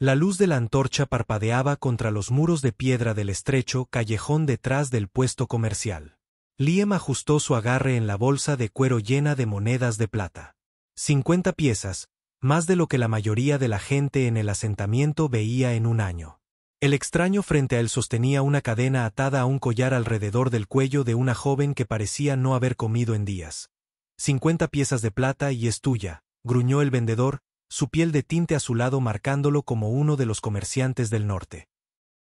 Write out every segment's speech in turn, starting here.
La luz de la antorcha parpadeaba contra los muros de piedra del estrecho callejón detrás del puesto comercial. Liam ajustó su agarre en la bolsa de cuero llena de monedas de plata. 50 piezas, más de lo que la mayoría de la gente en el asentamiento veía en un año. El extraño frente a él sostenía una cadena atada a un collar alrededor del cuello de una joven que parecía no haber comido en días. 50 piezas de plata y es tuya, gruñó el vendedor, su piel de tinte azulado marcándolo como uno de los comerciantes del norte.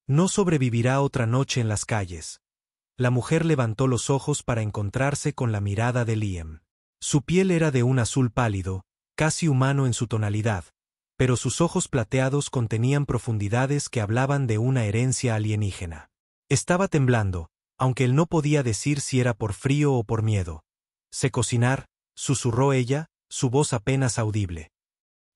No sobrevivirá otra noche en las calles. La mujer levantó los ojos para encontrarse con la mirada de Liam. Su piel era de un azul pálido, casi humano en su tonalidad, pero sus ojos plateados contenían profundidades que hablaban de una herencia alienígena. Estaba temblando, aunque él no podía decir si era por frío o por miedo. «Sé cocinar», susurró ella, su voz apenas audible.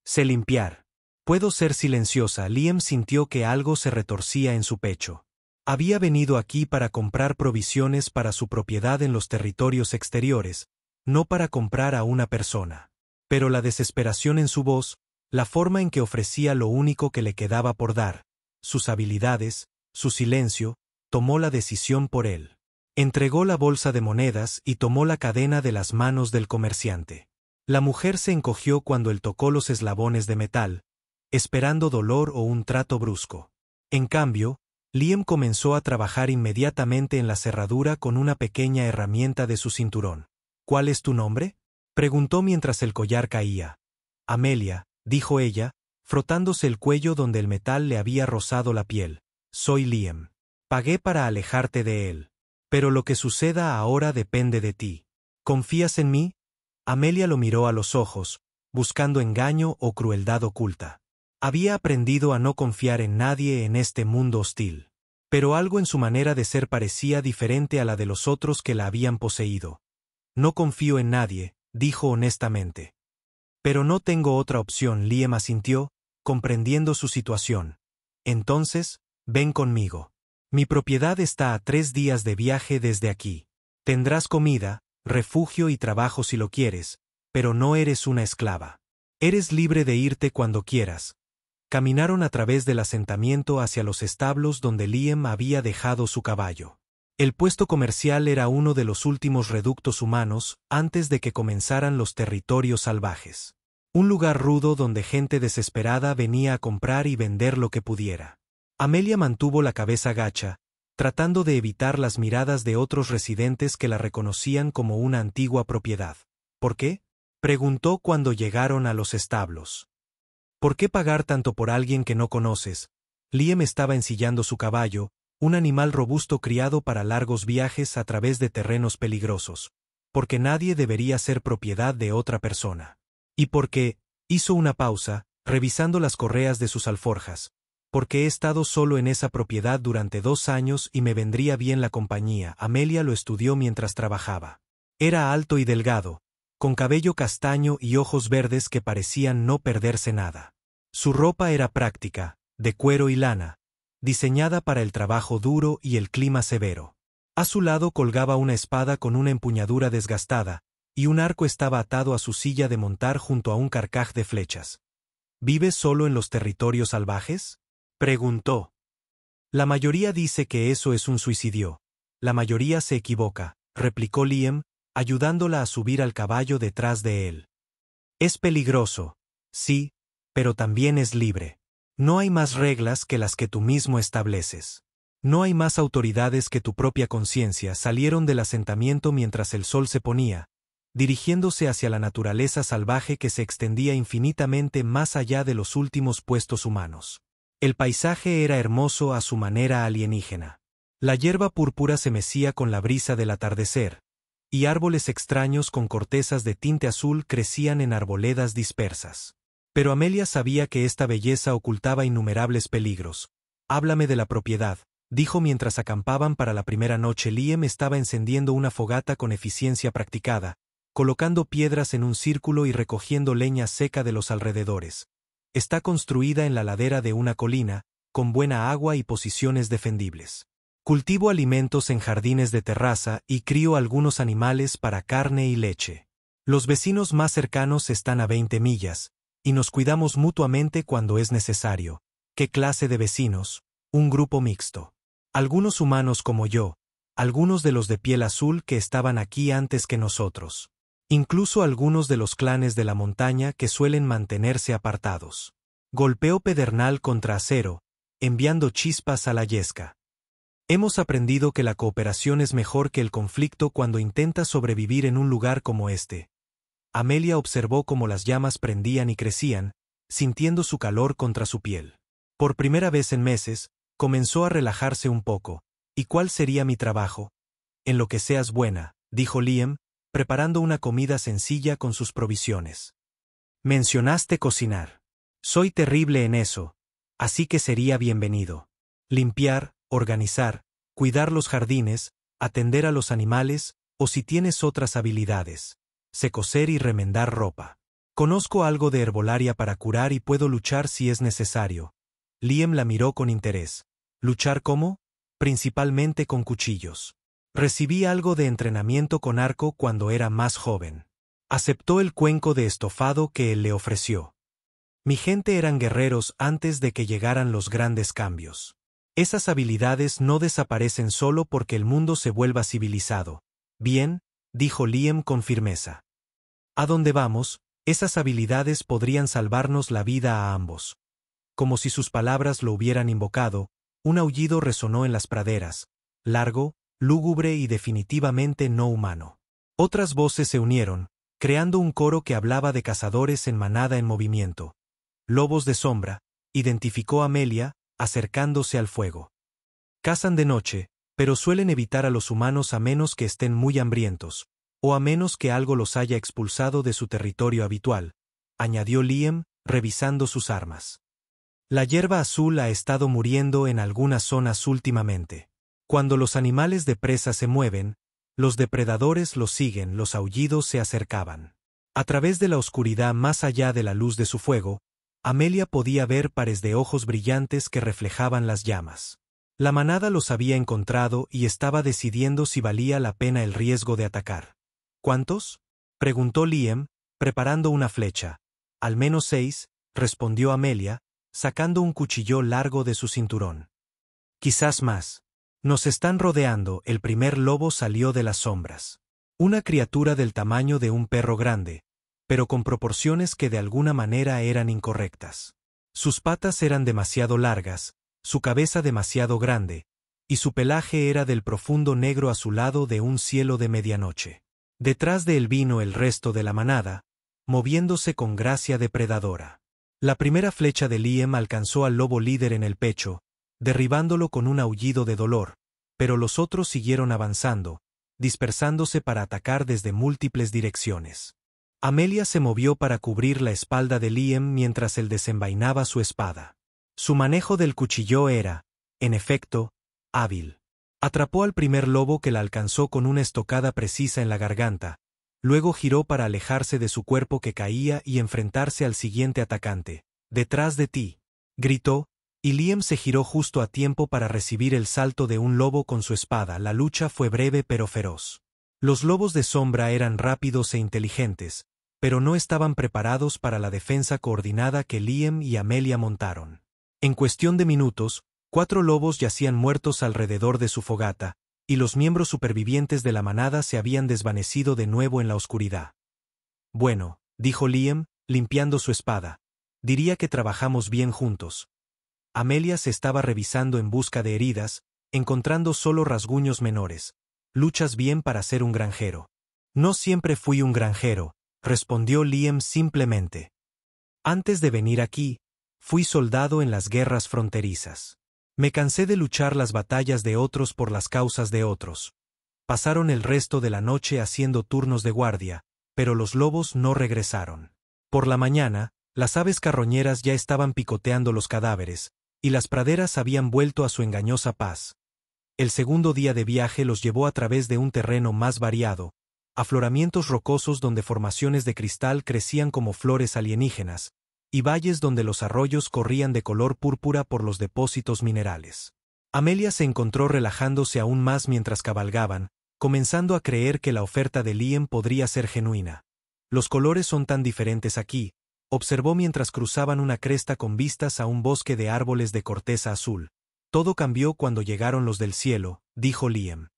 «Sé limpiar. Puedo ser silenciosa». Liam sintió que algo se retorcía en su pecho. Había venido aquí para comprar provisiones para su propiedad en los territorios exteriores, no para comprar a una persona. Pero la desesperación en su voz, la forma en que ofrecía lo único que le quedaba por dar, sus habilidades, su silencio, tomó la decisión por él. Entregó la bolsa de monedas y tomó la cadena de las manos del comerciante. La mujer se encogió cuando él tocó los eslabones de metal, esperando dolor o un trato brusco. En cambio, Liam comenzó a trabajar inmediatamente en la cerradura con una pequeña herramienta de su cinturón. «¿Cuál es tu nombre?», preguntó mientras el collar caía. «Amelia», dijo ella, frotándose el cuello donde el metal le había rozado la piel. «Soy Liam. Pagué para alejarte de él. Pero lo que suceda ahora depende de ti. ¿Confías en mí?». Amelia lo miró a los ojos, buscando engaño o crueldad oculta. Había aprendido a no confiar en nadie en este mundo hostil. Pero algo en su manera de ser parecía diferente a la de los otros que la habían poseído. «No confío en nadie», dijo honestamente. «Pero no tengo otra opción», Liam asintió, comprendiendo su situación. «Entonces, ven conmigo. Mi propiedad está a 3 días de viaje desde aquí. Tendrás comida, refugio y trabajo si lo quieres, pero no eres una esclava. Eres libre de irte cuando quieras». Caminaron a través del asentamiento hacia los establos donde Liam había dejado su caballo. El puesto comercial era uno de los últimos reductos humanos antes de que comenzaran los territorios salvajes. Un lugar rudo donde gente desesperada venía a comprar y vender lo que pudiera. Amelia mantuvo la cabeza gacha, tratando de evitar las miradas de otros residentes que la reconocían como una antigua propiedad. «¿Por qué?», preguntó cuando llegaron a los establos. «¿Por qué pagar tanto por alguien que no conoces?». Liam estaba ensillando su caballo, un animal robusto criado para largos viajes a través de terrenos peligrosos. «Porque nadie debería ser propiedad de otra persona. Y porque», hizo una pausa, revisando las correas de sus alforjas, «porque he estado solo en esa propiedad durante 2 años y me vendría bien la compañía». Amelia lo estudió mientras trabajaba. Era alto y delgado, con cabello castaño y ojos verdes que parecían no perderse nada. Su ropa era práctica, de cuero y lana, diseñada para el trabajo duro y el clima severo. A su lado colgaba una espada con una empuñadura desgastada, y un arco estaba atado a su silla de montar junto a un carcaj de flechas. «¿Vives solo en los territorios salvajes?», preguntó. «La mayoría dice que eso es un suicidio. La mayoría se equivoca», replicó Liam, ayudándola a subir al caballo detrás de él. «Es peligroso, sí, pero también es libre. No hay más reglas que las que tú mismo estableces. No hay más autoridades que tu propia conciencia». Salieron del asentamiento mientras el sol se ponía, dirigiéndose hacia la naturaleza salvaje que se extendía infinitamente más allá de los últimos puestos humanos. El paisaje era hermoso a su manera alienígena. La hierba púrpura se mecía con la brisa del atardecer, y árboles extraños con cortezas de tinte azul crecían en arboledas dispersas. Pero Amelia sabía que esta belleza ocultaba innumerables peligros. «Háblame de la propiedad», dijo mientras acampaban para la primera noche. Liam estaba encendiendo una fogata con eficiencia practicada, colocando piedras en un círculo y recogiendo leña seca de los alrededores. «Está construida en la ladera de una colina, con buena agua y posiciones defendibles. Cultivo alimentos en jardines de terraza y crío algunos animales para carne y leche. Los vecinos más cercanos están a 20 millas, y nos cuidamos mutuamente cuando es necesario. ¿Qué clase de vecinos? Un grupo mixto. Algunos humanos como yo, algunos de los de piel azul que estaban aquí antes que nosotros. Incluso algunos de los clanes de la montaña que suelen mantenerse apartados. Golpeó pedernal contra acero, enviando chispas a la yesca. Hemos aprendido que la cooperación es mejor que el conflicto cuando intentas sobrevivir en un lugar como este. Amelia observó cómo las llamas prendían y crecían, sintiendo su calor contra su piel. Por primera vez en meses, comenzó a relajarse un poco. ¿Y cuál sería mi trabajo? En lo que seas buena, dijo Liam, preparando una comida sencilla con sus provisiones. Mencionaste cocinar. Soy terrible en eso, así que sería bienvenido. Limpiar, organizar, cuidar los jardines, atender a los animales, o si tienes otras habilidades. Sé coser y remendar ropa. Conozco algo de herbolaria para curar y puedo luchar si es necesario. Liam la miró con interés. ¿Luchar cómo? Principalmente con cuchillos. Recibí algo de entrenamiento con arco cuando era más joven. Aceptó el cuenco de estofado que él le ofreció. Mi gente eran guerreros antes de que llegaran los grandes cambios. Esas habilidades no desaparecen solo porque el mundo se vuelva civilizado. Bien, dijo Liam con firmeza. ¿A dónde vamos? Esas habilidades podrían salvarnos la vida a ambos. Como si sus palabras lo hubieran invocado, un aullido resonó en las praderas, largo, lúgubre y definitivamente no humano. Otras voces se unieron, creando un coro que hablaba de cazadores en manada en movimiento. Lobos de sombra, identificó Amelia, acercándose al fuego. Cazan de noche, pero suelen evitar a los humanos a menos que estén muy hambrientos, o a menos que algo los haya expulsado de su territorio habitual, añadió Liam, revisando sus armas. La hierba azul ha estado muriendo en algunas zonas últimamente. Cuando los animales de presa se mueven, los depredadores los siguen, los aullidos se acercaban. A través de la oscuridad más allá de la luz de su fuego, Amelia podía ver pares de ojos brillantes que reflejaban las llamas. La manada los había encontrado y estaba decidiendo si valía la pena el riesgo de atacar. ¿Cuántos? Preguntó Liam, preparando una flecha. Al menos 6, respondió Amelia, sacando un cuchillo largo de su cinturón. Quizás más. Nos están rodeando. El primer lobo salió de las sombras. Una criatura del tamaño de un perro grande, pero con proporciones que de alguna manera eran incorrectas. Sus patas eran demasiado largas, su cabeza demasiado grande, y su pelaje era del profundo negro azulado de un cielo de medianoche. Detrás de él vino el resto de la manada, moviéndose con gracia depredadora. La primera flecha de Liam alcanzó al lobo líder en el pecho, derribándolo con un aullido de dolor, pero los otros siguieron avanzando, dispersándose para atacar desde múltiples direcciones. Amelia se movió para cubrir la espalda de Liam mientras él desenvainaba su espada. Su manejo del cuchillo era, en efecto, hábil. Atrapó al primer lobo que la alcanzó con una estocada precisa en la garganta, luego giró para alejarse de su cuerpo que caía y enfrentarse al siguiente atacante. «¡Detrás de ti!», gritó, y Liam se giró justo a tiempo para recibir el salto de un lobo con su espada. La lucha fue breve pero feroz. Los lobos de sombra eran rápidos e inteligentes, pero no estaban preparados para la defensa coordinada que Liam y Amelia montaron. En cuestión de minutos, 4 lobos yacían muertos alrededor de su fogata, y los miembros supervivientes de la manada se habían desvanecido de nuevo en la oscuridad. «Bueno», dijo Liam, limpiando su espada, «diría que trabajamos bien juntos». Amelia se estaba revisando en busca de heridas, encontrando solo rasguños menores. «Luchas bien para ser un granjero». «No siempre fui un granjero», respondió Liam simplemente. «Antes de venir aquí, fui soldado en las guerras fronterizas. Me cansé de luchar las batallas de otros por las causas de otros. Pasaron el resto de la noche haciendo turnos de guardia, pero los lobos no regresaron. Por la mañana, las aves carroñeras ya estaban picoteando los cadáveres, y las praderas habían vuelto a su engañosa paz. El segundo día de viaje los llevó a través de un terreno más variado, afloramientos rocosos donde formaciones de cristal crecían como flores alienígenas, y valles donde los arroyos corrían de color púrpura por los depósitos minerales. Amelia se encontró relajándose aún más mientras cabalgaban, comenzando a creer que la oferta de Liam podría ser genuina. «Los colores son tan diferentes aquí», observó mientras cruzaban una cresta con vistas a un bosque de árboles de corteza azul. Todo cambió cuando llegaron los del cielo, dijo Liam.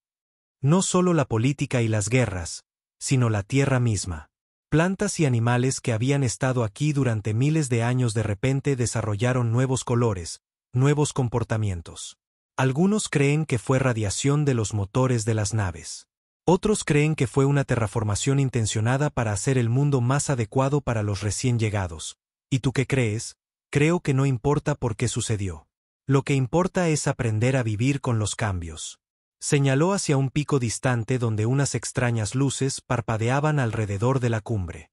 No solo la política y las guerras, sino la tierra misma. Plantas y animales que habían estado aquí durante miles de años de repente desarrollaron nuevos colores, nuevos comportamientos. Algunos creen que fue radiación de los motores de las naves. Otros creen que fue una terraformación intencionada para hacer el mundo más adecuado para los recién llegados. ¿Y tú qué crees? Creo que no importa por qué sucedió. Lo que importa es aprender a vivir con los cambios. Señaló hacia un pico distante donde unas extrañas luces parpadeaban alrededor de la cumbre.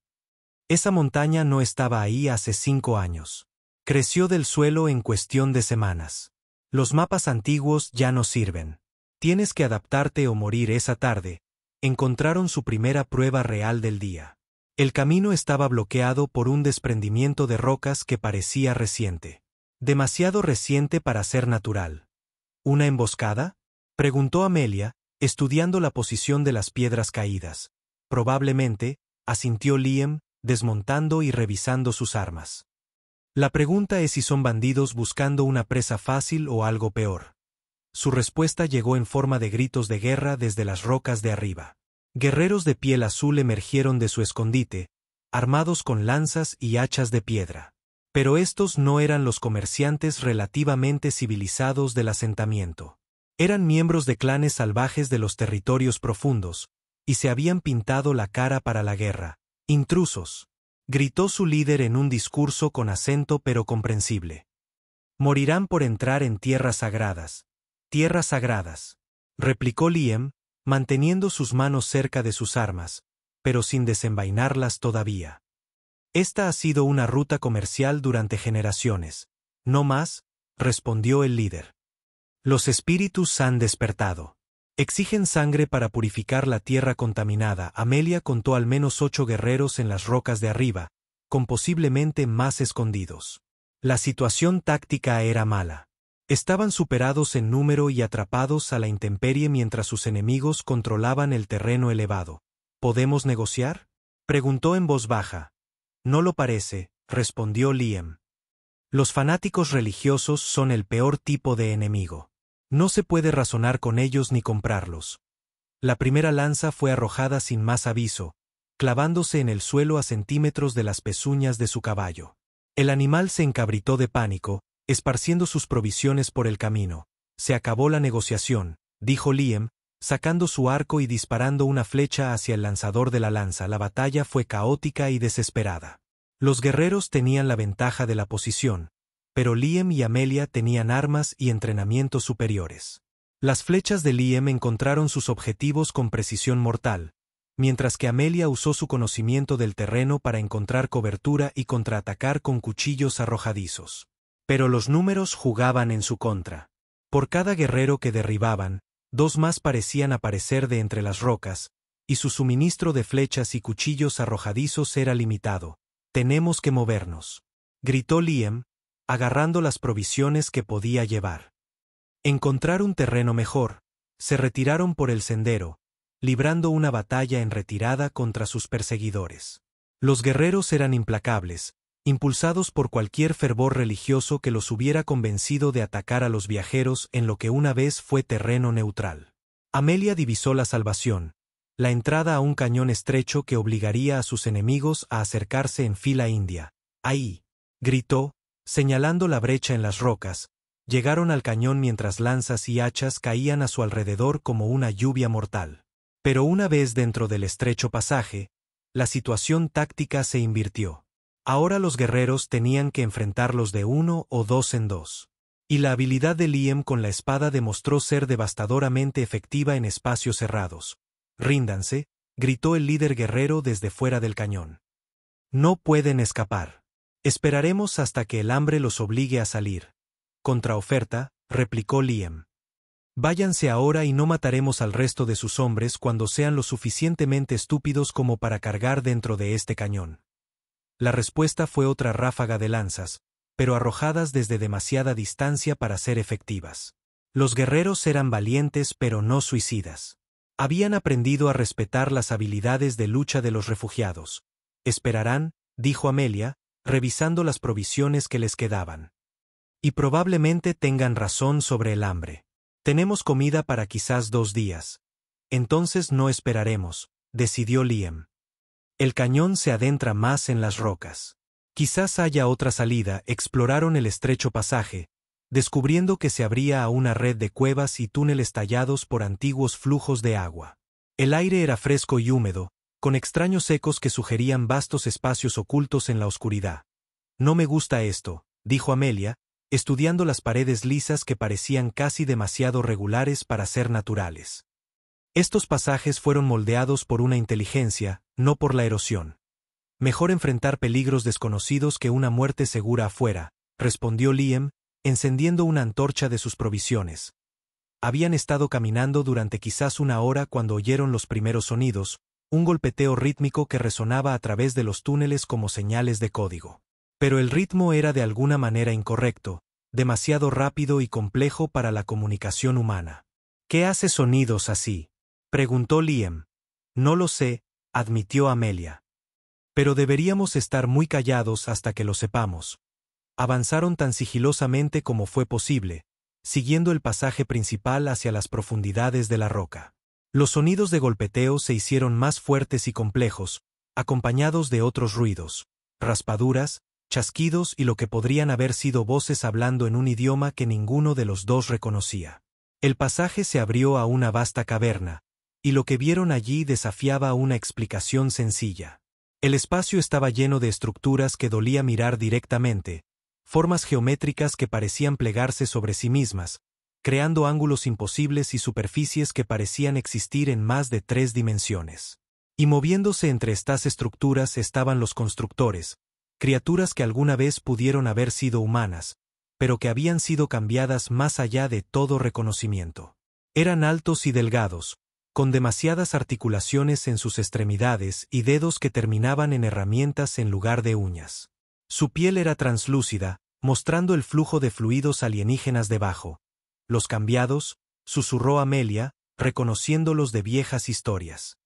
Esa montaña no estaba ahí hace 5 años. Creció del suelo en cuestión de semanas. Los mapas antiguos ya no sirven. Tienes que adaptarte o morir esa tarde. Encontraron su primera prueba real del día. El camino estaba bloqueado por un desprendimiento de rocas que parecía reciente. Demasiado reciente para ser natural. ¿Una emboscada? Preguntó Amelia, estudiando la posición de las piedras caídas. Probablemente, asintió Liam, desmontando y revisando sus armas. La pregunta es si son bandidos buscando una presa fácil o algo peor. Su respuesta llegó en forma de gritos de guerra desde las rocas de arriba. Guerreros de piel azul emergieron de su escondite, armados con lanzas y hachas de piedra. Pero estos no eran los comerciantes relativamente civilizados del asentamiento. Eran miembros de clanes salvajes de los territorios profundos, y se habían pintado la cara para la guerra. Intrusos. Gritó su líder en un discurso con acento pero comprensible. Morirán por entrar en tierras sagradas. Tierras sagradas. Replicó Liam, manteniendo sus manos cerca de sus armas, pero sin desenvainarlas todavía. Esta ha sido una ruta comercial durante generaciones. No más, respondió el líder. Los espíritus han despertado. Exigen sangre para purificar la tierra contaminada. Amelia contó al menos 8 guerreros en las rocas de arriba, con posiblemente más escondidos. La situación táctica era mala. Estaban superados en número y atrapados a la intemperie mientras sus enemigos controlaban el terreno elevado. ¿Podemos negociar? Preguntó en voz baja. No lo parece, respondió Liam. Los fanáticos religiosos son el peor tipo de enemigo. No se puede razonar con ellos ni comprarlos. La primera lanza fue arrojada sin más aviso, clavándose en el suelo a centímetros de las pezuñas de su caballo. El animal se encabritó de pánico, esparciendo sus provisiones por el camino. Se acabó la negociación, dijo Liam, sacando su arco y disparando una flecha hacia el lanzador de la lanza. La batalla fue caótica y desesperada. Los guerreros tenían la ventaja de la posición, pero Liam y Amelia tenían armas y entrenamiento superiores. Las flechas de Liam encontraron sus objetivos con precisión mortal, mientras que Amelia usó su conocimiento del terreno para encontrar cobertura y contraatacar con cuchillos arrojadizos. Pero los números jugaban en su contra. Por cada guerrero que derribaban, 2 más parecían aparecer de entre las rocas, y su suministro de flechas y cuchillos arrojadizos era limitado. «Tenemos que movernos», gritó Liam, agarrando las provisiones que podía llevar. Encontrar un terreno mejor, se retiraron por el sendero, librando una batalla en retirada contra sus perseguidores. Los guerreros eran implacables, impulsados por cualquier fervor religioso que los hubiera convencido de atacar a los viajeros en lo que una vez fue terreno neutral. Amelia divisó la salvación, la entrada a un cañón estrecho que obligaría a sus enemigos a acercarse en fila india. «Ahí», gritó, señalando la brecha en las rocas. Llegaron al cañón mientras lanzas y hachas caían a su alrededor como una lluvia mortal. Pero una vez dentro del estrecho pasaje, la situación táctica se invirtió. Ahora los guerreros tenían que enfrentarlos de 1 o 2 en 2. Y la habilidad de Liam con la espada demostró ser devastadoramente efectiva en espacios cerrados. «Ríndanse», gritó el líder guerrero desde fuera del cañón. «No pueden escapar. Esperaremos hasta que el hambre los obligue a salir». «Contraoferta», replicó Liam. «Váyanse ahora y no mataremos al resto de sus hombres cuando sean lo suficientemente estúpidos como para cargar dentro de este cañón». La respuesta fue otra ráfaga de lanzas, pero arrojadas desde demasiada distancia para ser efectivas. Los guerreros eran valientes pero no suicidas. Habían aprendido a respetar las habilidades de lucha de los refugiados. «Esperarán», dijo Amelia, revisando las provisiones que les quedaban. Y probablemente tengan razón sobre el hambre. Tenemos comida para quizás 2 días. Entonces no esperaremos, decidió Liam. El cañón se adentra más en las rocas. Quizás haya otra salida. Exploraron el estrecho pasaje, descubriendo que se abría a una red de cuevas y túneles tallados por antiguos flujos de agua. El aire era fresco y húmedo, con extraños ecos que sugerían vastos espacios ocultos en la oscuridad. No me gusta esto, dijo Amelia, estudiando las paredes lisas que parecían casi demasiado regulares para ser naturales. Estos pasajes fueron moldeados por una inteligencia, no por la erosión. Mejor enfrentar peligros desconocidos que una muerte segura afuera, respondió Liam, encendiendo una antorcha de sus provisiones. Habían estado caminando durante quizás 1 hora cuando oyeron los primeros sonidos, un golpeteo rítmico que resonaba a través de los túneles como señales de código. Pero el ritmo era de alguna manera incorrecto, demasiado rápido y complejo para la comunicación humana. ¿Qué hace sonidos así?, preguntó Liam. No lo sé, admitió Amelia. Pero deberíamos estar muy callados hasta que lo sepamos. Avanzaron tan sigilosamente como fue posible, siguiendo el pasaje principal hacia las profundidades de la roca. Los sonidos de golpeteo se hicieron más fuertes y complejos, acompañados de otros ruidos, raspaduras, chasquidos y lo que podrían haber sido voces hablando en un idioma que ninguno de los dos reconocía. El pasaje se abrió a una vasta caverna, y lo que vieron allí desafiaba una explicación sencilla. El espacio estaba lleno de estructuras que dolía mirar directamente, formas geométricas que parecían plegarse sobre sí mismas, creando ángulos imposibles y superficies que parecían existir en más de 3 dimensiones. Y moviéndose entre estas estructuras estaban los constructores, criaturas que alguna vez pudieron haber sido humanas, pero que habían sido cambiadas más allá de todo reconocimiento. Eran altos y delgados, con demasiadas articulaciones en sus extremidades y dedos que terminaban en herramientas en lugar de uñas. Su piel era translúcida, mostrando el flujo de fluidos alienígenas debajo. Los cambiados, susurró Amelia, reconociéndolos de viejas historias.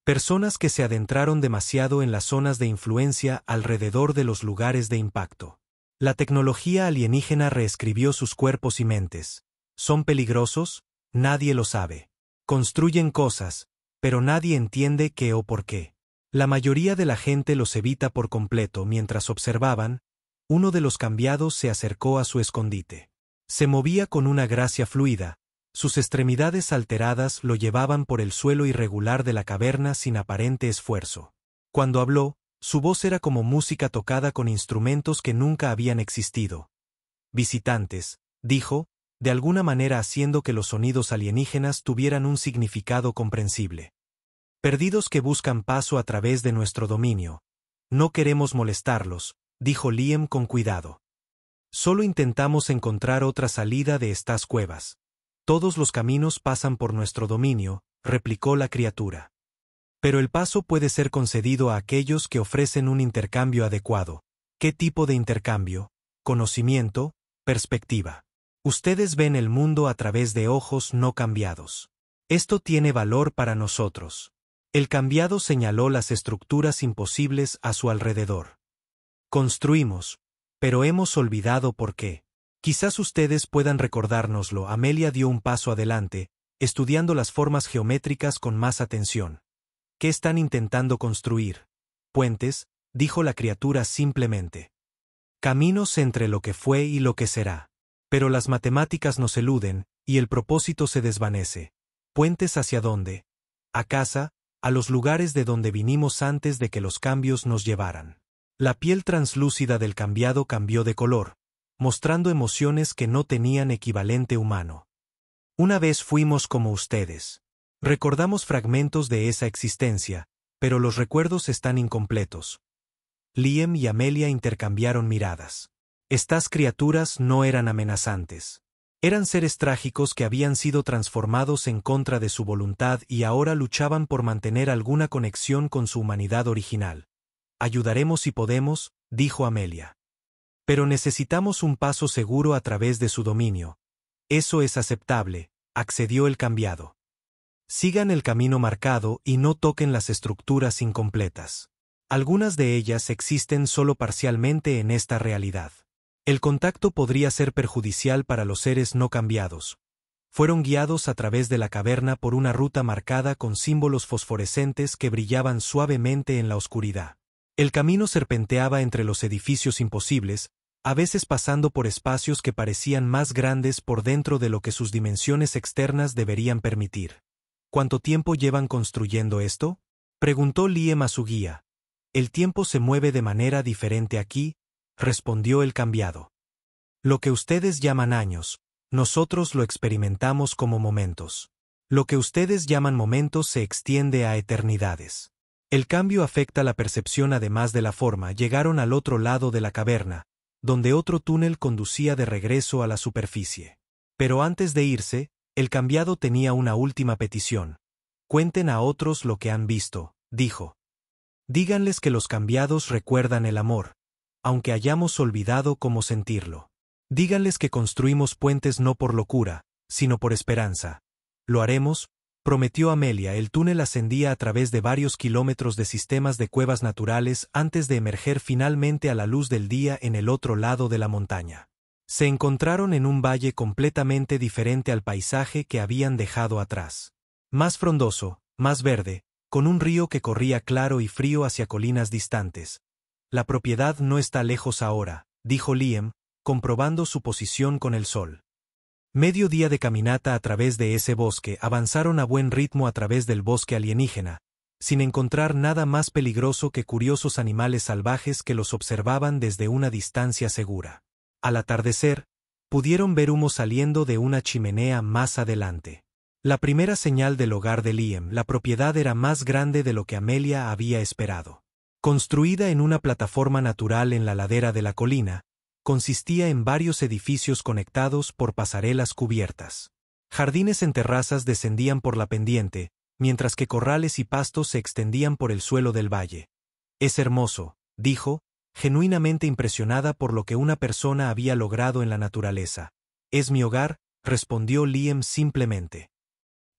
Personas que se adentraron demasiado en las zonas de influencia alrededor de los lugares de impacto. La tecnología alienígena reescribió sus cuerpos y mentes. ¿Son peligrosos? Nadie lo sabe. Construyen cosas, pero nadie entiende qué o por qué. La mayoría de la gente los evita por completo. Mientras observaban, uno de los cambiados se acercó a su escondite. Se movía con una gracia fluida. Sus extremidades alteradas lo llevaban por el suelo irregular de la caverna sin aparente esfuerzo. Cuando habló, su voz era como música tocada con instrumentos que nunca habían existido. Visitantes, dijo, de alguna manera haciendo que los sonidos alienígenas tuvieran un significado comprensible. Perdidos que buscan paso a través de nuestro dominio. No queremos molestarlos, dijo Liam con cuidado. Solo intentamos encontrar otra salida de estas cuevas. Todos los caminos pasan por nuestro dominio, replicó la criatura. Pero el paso puede ser concedido a aquellos que ofrecen un intercambio adecuado. ¿Qué tipo de intercambio? Conocimiento, perspectiva. Ustedes ven el mundo a través de ojos no cambiados. Esto tiene valor para nosotros. El cambiado señaló las estructuras imposibles a su alrededor. Construimos, pero hemos olvidado por qué. Quizás ustedes puedan recordárnoslo. Amelia dio un paso adelante, estudiando las formas geométricas con más atención. ¿Qué están intentando construir? Puentes, dijo la criatura simplemente. Caminos entre lo que fue y lo que será. Pero las matemáticas nos eluden, y el propósito se desvanece. ¿Puentes hacia dónde? A casa, a los lugares de donde vinimos antes de que los cambios nos llevaran. La piel translúcida del cambiado cambió de color, mostrando emociones que no tenían equivalente humano. Una vez fuimos como ustedes. Recordamos fragmentos de esa existencia, pero los recuerdos están incompletos. Liam y Amelia intercambiaron miradas. Estas criaturas no eran amenazantes. Eran seres trágicos que habían sido transformados en contra de su voluntad y ahora luchaban por mantener alguna conexión con su humanidad original. Ayudaremos si podemos, dijo Amelia. Pero necesitamos un paso seguro a través de su dominio. Eso es aceptable, accedió el cambiado. Sigan el camino marcado y no toquen las estructuras incompletas. Algunas de ellas existen solo parcialmente en esta realidad. El contacto podría ser perjudicial para los seres no cambiados. Fueron guiados a través de la caverna por una ruta marcada con símbolos fosforescentes que brillaban suavemente en la oscuridad. El camino serpenteaba entre los edificios imposibles, a veces pasando por espacios que parecían más grandes por dentro de lo que sus dimensiones externas deberían permitir. ¿Cuánto tiempo llevan construyendo esto?, preguntó Liam a su guía. El tiempo se mueve de manera diferente aquí, respondió el cambiado. Lo que ustedes llaman años, nosotros lo experimentamos como momentos. Lo que ustedes llaman momentos se extiende a eternidades. El cambio afecta la percepción además de la forma. Llegaron al otro lado de la caverna, donde otro túnel conducía de regreso a la superficie. Pero antes de irse, el cambiado tenía una última petición. Cuenten a otros lo que han visto, dijo. Díganles que los cambiados recuerdan el amor, aunque hayamos olvidado cómo sentirlo. Díganles que construimos puentes no por locura, sino por esperanza. Lo haremos, prometió Amelia. El túnel ascendía a través de varios kilómetros de sistemas de cuevas naturales antes de emerger finalmente a la luz del día en el otro lado de la montaña. Se encontraron en un valle completamente diferente al paisaje que habían dejado atrás. Más frondoso, más verde, con un río que corría claro y frío hacia colinas distantes. La propiedad no está lejos ahora, dijo Liam, comprobando su posición con el sol. Medio día de caminata a través de ese bosque. Avanzaron a buen ritmo a través del bosque alienígena, sin encontrar nada más peligroso que curiosos animales salvajes que los observaban desde una distancia segura. Al atardecer, pudieron ver humo saliendo de una chimenea más adelante. La primera señal del hogar de Liam. La propiedad era más grande de lo que Amelia había esperado. Construida en una plataforma natural en la ladera de la colina, consistía en varios edificios conectados por pasarelas cubiertas. Jardines en terrazas descendían por la pendiente, mientras que corrales y pastos se extendían por el suelo del valle. Es hermoso, dijo, genuinamente impresionada por lo que una persona había logrado en la naturaleza. Es mi hogar, respondió Liam simplemente.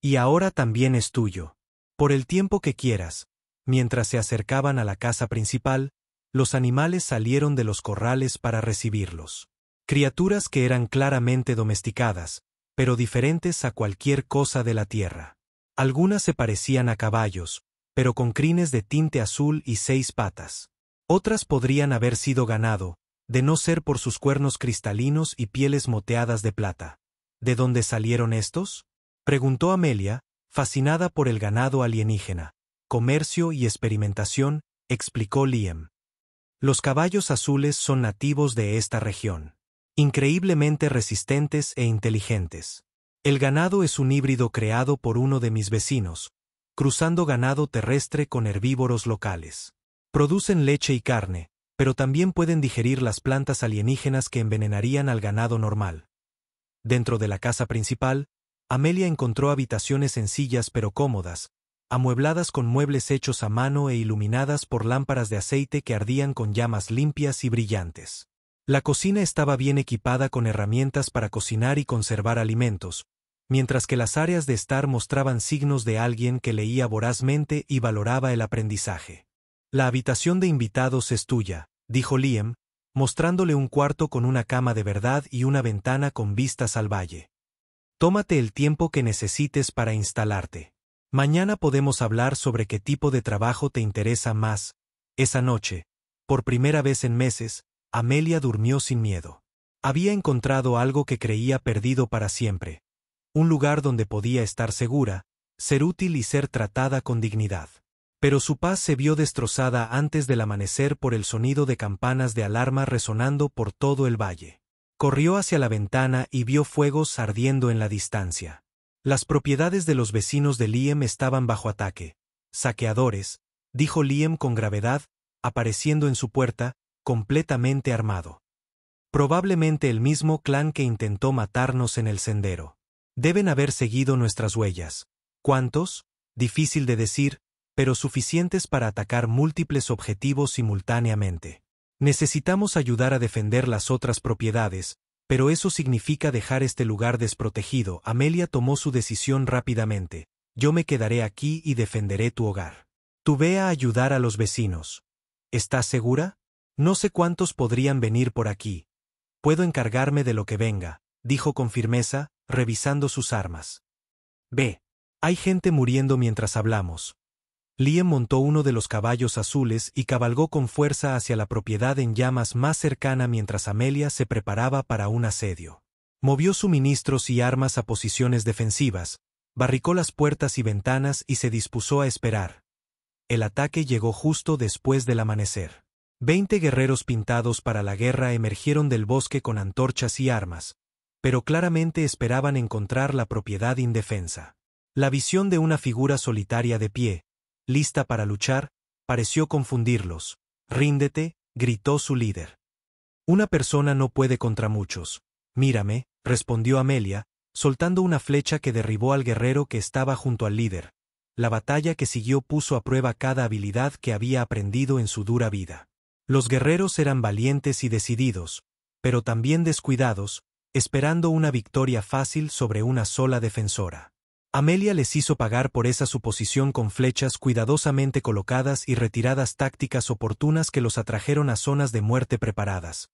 Y ahora también es tuyo. Por el tiempo que quieras. Mientras se acercaban a la casa principal, los animales salieron de los corrales para recibirlos. Criaturas que eran claramente domesticadas, pero diferentes a cualquier cosa de la tierra. Algunas se parecían a caballos, pero con crines de tinte azul y 6 patas. Otras podrían haber sido ganado, de no ser por sus cuernos cristalinos y pieles moteadas de plata. ¿De dónde salieron estos?, preguntó Amelia, fascinada por el ganado alienígena. Comercio y experimentación, explicó Liam. Los caballos azules son nativos de esta región. Increíblemente resistentes e inteligentes. El ganado es un híbrido creado por uno de mis vecinos, cruzando ganado terrestre con herbívoros locales. Producen leche y carne, pero también pueden digerir las plantas alienígenas que envenenarían al ganado normal. Dentro de la casa principal, Amelia encontró habitaciones sencillas pero cómodas, amuebladas con muebles hechos a mano e iluminadas por lámparas de aceite que ardían con llamas limpias y brillantes. La cocina estaba bien equipada con herramientas para cocinar y conservar alimentos, mientras que las áreas de estar mostraban signos de alguien que leía vorazmente y valoraba el aprendizaje. La habitación de invitados es tuya, dijo Liam, mostrándole un cuarto con una cama de verdad y una ventana con vistas al valle. Tómate el tiempo que necesites para instalarte. Mañana podemos hablar sobre qué tipo de trabajo te interesa más. Esa noche, por primera vez en meses, Amelia durmió sin miedo. Había encontrado algo que creía perdido para siempre. Un lugar donde podía estar segura, ser útil y ser tratada con dignidad. Pero su paz se vio destrozada antes del amanecer por el sonido de campanas de alarma resonando por todo el valle. Corrió hacia la ventana y vio fuegos ardiendo en la distancia. Las propiedades de los vecinos de Liam estaban bajo ataque. Saqueadores, dijo Liam con gravedad, apareciendo en su puerta, completamente armado. Probablemente el mismo clan que intentó matarnos en el sendero. Deben haber seguido nuestras huellas. ¿Cuántos? Difícil de decir, pero suficientes para atacar múltiples objetivos simultáneamente. Necesitamos ayudar a defender las otras propiedades, pero eso significa dejar este lugar desprotegido. Amelia tomó su decisión rápidamente. Yo me quedaré aquí y defenderé tu hogar. Tú ve a ayudar a los vecinos. ¿Estás segura? No sé cuántos podrían venir por aquí. Puedo encargarme de lo que venga, dijo con firmeza, revisando sus armas. Ve. Hay gente muriendo mientras hablamos. Liam montó uno de los caballos azules y cabalgó con fuerza hacia la propiedad en llamas más cercana mientras Amelia se preparaba para un asedio. Movió suministros y armas a posiciones defensivas, barricó las puertas y ventanas y se dispuso a esperar. El ataque llegó justo después del amanecer. 20 guerreros pintados para la guerra emergieron del bosque con antorchas y armas, pero claramente esperaban encontrar la propiedad indefensa. La visión de una figura solitaria de pie, lista para luchar, pareció confundirlos. «Ríndete», gritó su líder. «Una persona no puede contra muchos». «Mírame», respondió Amelia, soltando una flecha que derribó al guerrero que estaba junto al líder. La batalla que siguió puso a prueba cada habilidad que había aprendido en su dura vida. Los guerreros eran valientes y decididos, pero también descuidados, esperando una victoria fácil sobre una sola defensora. Amelia les hizo pagar por esa suposición con flechas cuidadosamente colocadas y retiradas tácticas oportunas que los atrajeron a zonas de muerte preparadas.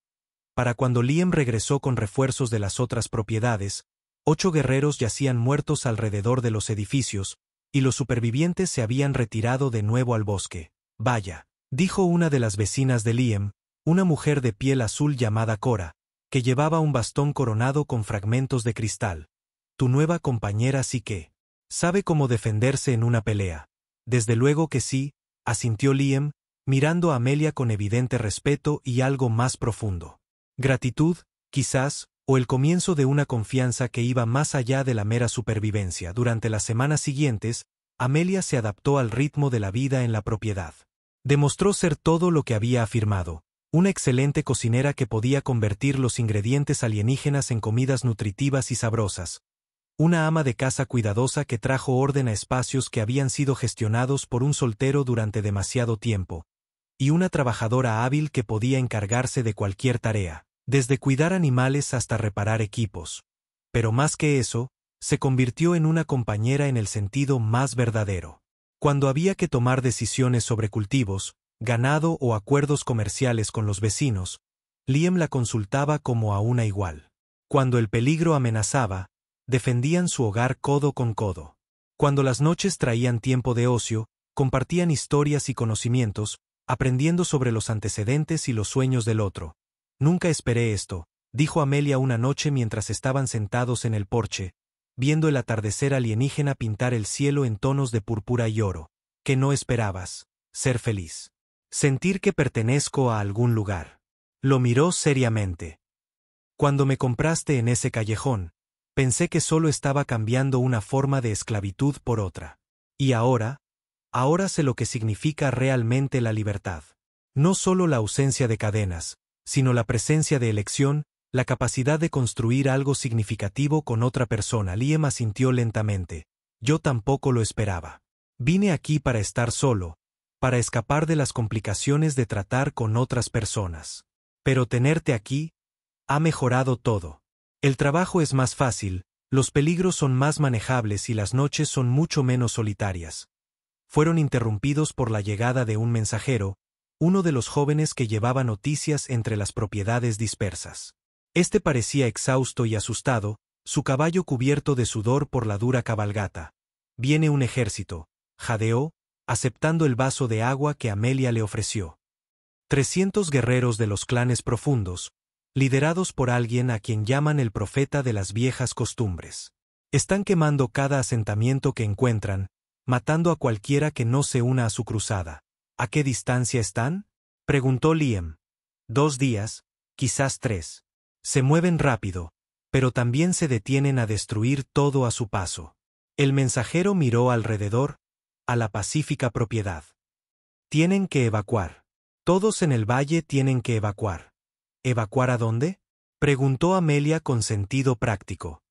Para cuando Liam regresó con refuerzos de las otras propiedades, 8 guerreros yacían muertos alrededor de los edificios, y los supervivientes se habían retirado de nuevo al bosque. «Vaya», dijo una de las vecinas de Liam, una mujer de piel azul llamada Cora, que llevaba un bastón coronado con fragmentos de cristal. «Tu nueva compañera sí que sabe cómo defenderse en una pelea». «Desde luego que sí», asintió Liam, mirando a Amelia con evidente respeto y algo más profundo. Gratitud, quizás, o el comienzo de una confianza que iba más allá de la mera supervivencia. Durante las semanas siguientes, Amelia se adaptó al ritmo de la vida en la propiedad. Demostró ser todo lo que había afirmado, una excelente cocinera que podía convertir los ingredientes alienígenas en comidas nutritivas y sabrosas, una ama de casa cuidadosa que trajo orden a espacios que habían sido gestionados por un soltero durante demasiado tiempo, y una trabajadora hábil que podía encargarse de cualquier tarea, desde cuidar animales hasta reparar equipos. Pero más que eso, se convirtió en una compañera en el sentido más verdadero. Cuando había que tomar decisiones sobre cultivos, ganado o acuerdos comerciales con los vecinos, Liam la consultaba como a una igual. Cuando el peligro amenazaba, defendían su hogar codo con codo. Cuando las noches traían tiempo de ocio, compartían historias y conocimientos, aprendiendo sobre los antecedentes y los sueños del otro. «Nunca esperé esto», dijo Amelia una noche mientras estaban sentados en el porche, viendo el atardecer alienígena pintar el cielo en tonos de púrpura y oro. «¿Qué no esperabas? Ser feliz. Sentir que pertenezco a algún lugar». Lo miró seriamente. «Cuando me compraste en ese callejón, pensé que solo estaba cambiando una forma de esclavitud por otra. Y ahora sé lo que significa realmente la libertad. No solo la ausencia de cadenas, sino la presencia de elección, la capacidad de construir algo significativo con otra persona». Liam asintió lentamente. «Yo tampoco lo esperaba. Vine aquí para estar solo, para escapar de las complicaciones de tratar con otras personas. Pero tenerte aquí ha mejorado todo. El trabajo es más fácil, los peligros son más manejables y las noches son mucho menos solitarias». Fueron interrumpidos por la llegada de un mensajero, uno de los jóvenes que llevaba noticias entre las propiedades dispersas. Este parecía exhausto y asustado, su caballo cubierto de sudor por la dura cabalgata. «Viene un ejército», jadeó, aceptando el vaso de agua que Amelia le ofreció. 300 guerreros de los clanes profundos, liderados por alguien a quien llaman el profeta de las viejas costumbres. Están quemando cada asentamiento que encuentran, matando a cualquiera que no se una a su cruzada. «¿A qué distancia están?», preguntó Liam. 2 días, quizás 3. Se mueven rápido, pero también se detienen a destruir todo a su paso. El mensajero miró alrededor, a la pacífica propiedad. «Tienen que evacuar. Todos en el valle tienen que evacuar». «¿Evacuar a dónde?», preguntó Amelia con sentido práctico.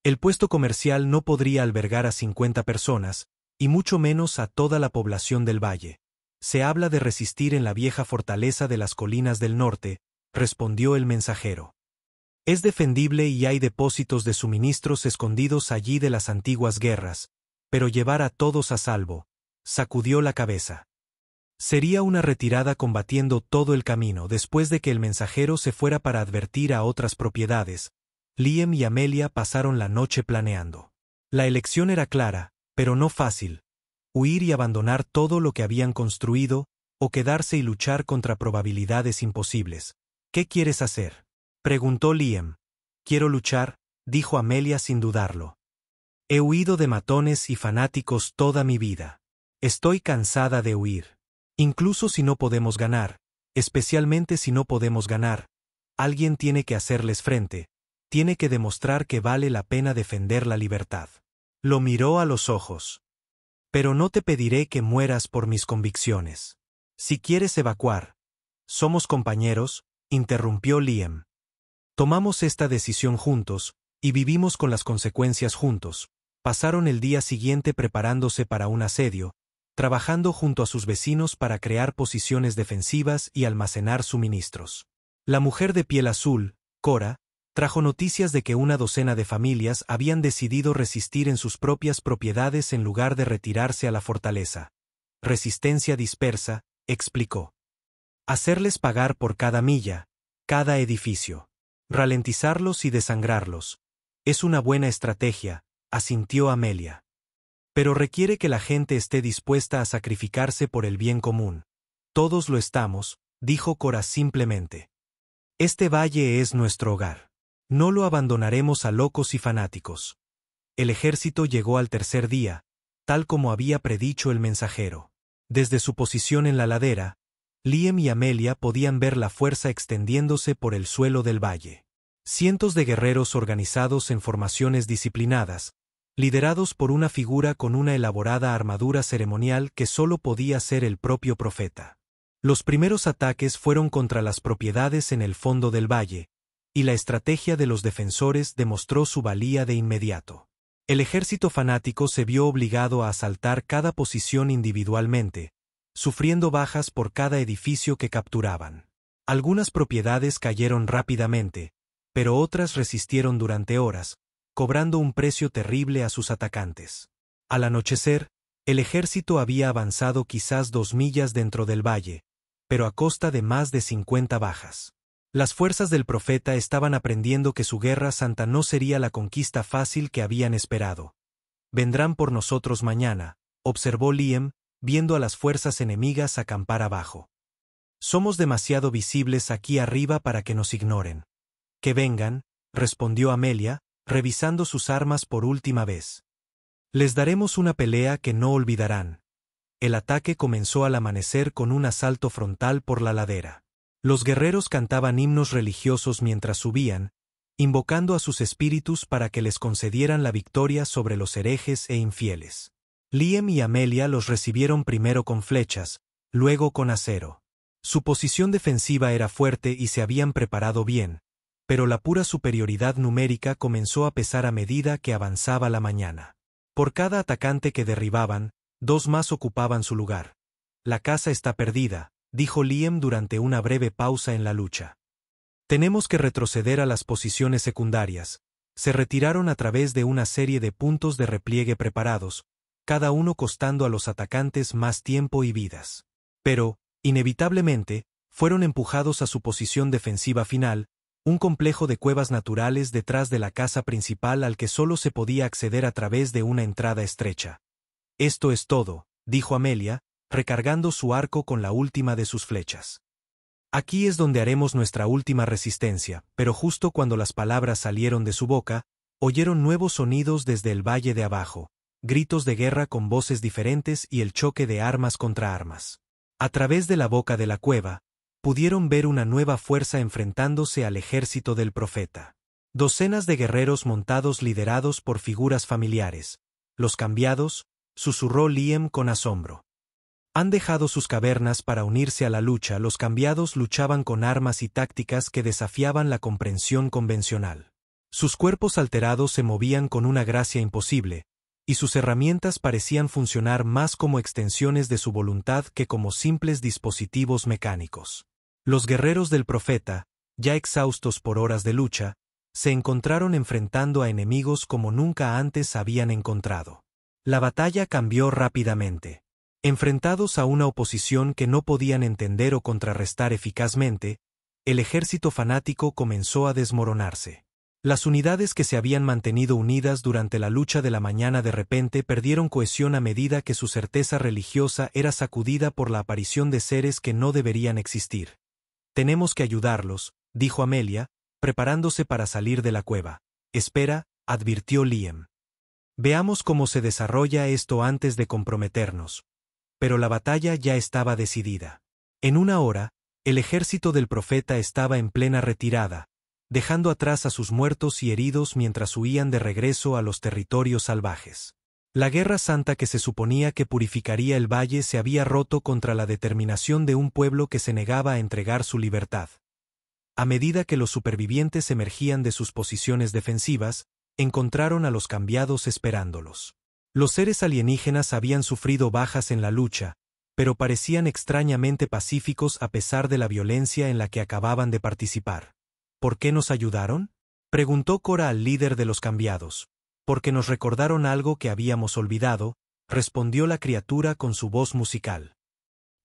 El puesto comercial no podría albergar a 50 personas, y mucho menos a toda la población del valle. «Se habla de resistir en la vieja fortaleza de las colinas del norte», respondió el mensajero. «Es defendible y hay depósitos de suministros escondidos allí de las antiguas guerras, pero llevar a todos a salvo», sacudió la cabeza. Sería una retirada combatiendo todo el camino después de que el mensajero se fuera para advertir a otras propiedades. Liam y Amelia pasaron la noche planeando. La elección era clara, pero no fácil. Huir y abandonar todo lo que habían construido, o quedarse y luchar contra probabilidades imposibles. ¿Qué quieres hacer?, preguntó Liam. Quiero luchar, dijo Amelia sin dudarlo. He huido de matones y fanáticos toda mi vida. Estoy cansada de huir. Incluso si no podemos ganar, especialmente si no podemos ganar, alguien tiene que hacerles frente, tiene que demostrar que vale la pena defender la libertad. Lo miró a los ojos. Pero no te pediré que mueras por mis convicciones. Si quieres evacuar. Somos compañeros, interrumpió Liam. Tomamos esta decisión juntos, y vivimos con las consecuencias juntos. Pasaron el día siguiente preparándose para un asedio, trabajando junto a sus vecinos para crear posiciones defensivas y almacenar suministros. La mujer de piel azul, Cora, trajo noticias de que una docena de familias habían decidido resistir en sus propias propiedades en lugar de retirarse a la fortaleza. Resistencia dispersa, explicó. Hacerles pagar por cada milla, cada edificio. Ralentizarlos y desangrarlos. Es una buena estrategia, asintió Amelia. Pero requiere que la gente esté dispuesta a sacrificarse por el bien común. Todos lo estamos, dijo Cora simplemente. Este valle es nuestro hogar. No lo abandonaremos a locos y fanáticos. El ejército llegó al tercer día, tal como había predicho el mensajero. Desde su posición en la ladera, Liam y Amelia podían ver la fuerza extendiéndose por el suelo del valle. Cientos de guerreros organizados en formaciones disciplinadas, liderados por una figura con una elaborada armadura ceremonial que solo podía ser el propio profeta. Los primeros ataques fueron contra las propiedades en el fondo del valle, y la estrategia de los defensores demostró su valía de inmediato. El ejército fanático se vio obligado a asaltar cada posición individualmente, sufriendo bajas por cada edificio que capturaban. Algunas propiedades cayeron rápidamente, pero otras resistieron durante horas, cobrando un precio terrible a sus atacantes. Al anochecer, el ejército había avanzado quizás 2 millas dentro del valle, pero a costa de más de 50 bajas. Las fuerzas del profeta estaban aprendiendo que su guerra santa no sería la conquista fácil que habían esperado. Vendrán por nosotros mañana, observó Liam, viendo a las fuerzas enemigas acampar abajo. Somos demasiado visibles aquí arriba para que nos ignoren. Que vengan, respondió Amelia, revisando sus armas por última vez. Les daremos una pelea que no olvidarán. El ataque comenzó al amanecer con un asalto frontal por la ladera. Los guerreros cantaban himnos religiosos mientras subían, invocando a sus espíritus para que les concedieran la victoria sobre los herejes e infieles. Liam y Amelia los recibieron primero con flechas, luego con acero. Su posición defensiva era fuerte y se habían preparado bien, pero la pura superioridad numérica comenzó a pesar a medida que avanzaba la mañana. Por cada atacante que derribaban, 2 más ocupaban su lugar. La casa está perdida, dijo Liam durante una breve pausa en la lucha. Tenemos que retroceder a las posiciones secundarias. Se retiraron a través de una serie de puntos de repliegue preparados, cada uno costando a los atacantes más tiempo y vidas. Pero, inevitablemente, fueron empujados a su posición defensiva final, un complejo de cuevas naturales detrás de la casa principal al que solo se podía acceder a través de una entrada estrecha. Esto es todo, dijo Amelia, recargando su arco con la última de sus flechas. Aquí es donde haremos nuestra última resistencia, pero justo cuando las palabras salieron de su boca, oyeron nuevos sonidos desde el valle de abajo, gritos de guerra con voces diferentes y el choque de armas contra armas. A través de la boca de la cueva, pudieron ver una nueva fuerza enfrentándose al ejército del profeta. Docenas de guerreros montados liderados por figuras familiares. Los cambiados, susurró Liam con asombro. Han dejado sus cavernas para unirse a la lucha. Los cambiados luchaban con armas y tácticas que desafiaban la comprensión convencional. Sus cuerpos alterados se movían con una gracia imposible, y sus herramientas parecían funcionar más como extensiones de su voluntad que como simples dispositivos mecánicos. Los guerreros del profeta, ya exhaustos por horas de lucha, se encontraron enfrentando a enemigos como nunca antes habían encontrado. La batalla cambió rápidamente. Enfrentados a una oposición que no podían entender o contrarrestar eficazmente, el ejército fanático comenzó a desmoronarse. Las unidades que se habían mantenido unidas durante la lucha de la mañana de repente perdieron cohesión a medida que su certeza religiosa era sacudida por la aparición de seres que no deberían existir. «Tenemos que ayudarlos», dijo Amelia, preparándose para salir de la cueva. «Espera», advirtió Liam. «Veamos cómo se desarrolla esto antes de comprometernos». Pero la batalla ya estaba decidida. En una hora, el ejército del profeta estaba en plena retirada, dejando atrás a sus muertos y heridos mientras huían de regreso a los territorios salvajes. La guerra santa que se suponía que purificaría el valle se había roto contra la determinación de un pueblo que se negaba a entregar su libertad. A medida que los supervivientes emergían de sus posiciones defensivas, encontraron a los cambiados esperándolos. Los seres alienígenas habían sufrido bajas en la lucha, pero parecían extrañamente pacíficos a pesar de la violencia en la que acababan de participar. ¿Por qué nos ayudaron?, preguntó Cora al líder de los cambiados. «Porque nos recordaron algo que habíamos olvidado», respondió la criatura con su voz musical.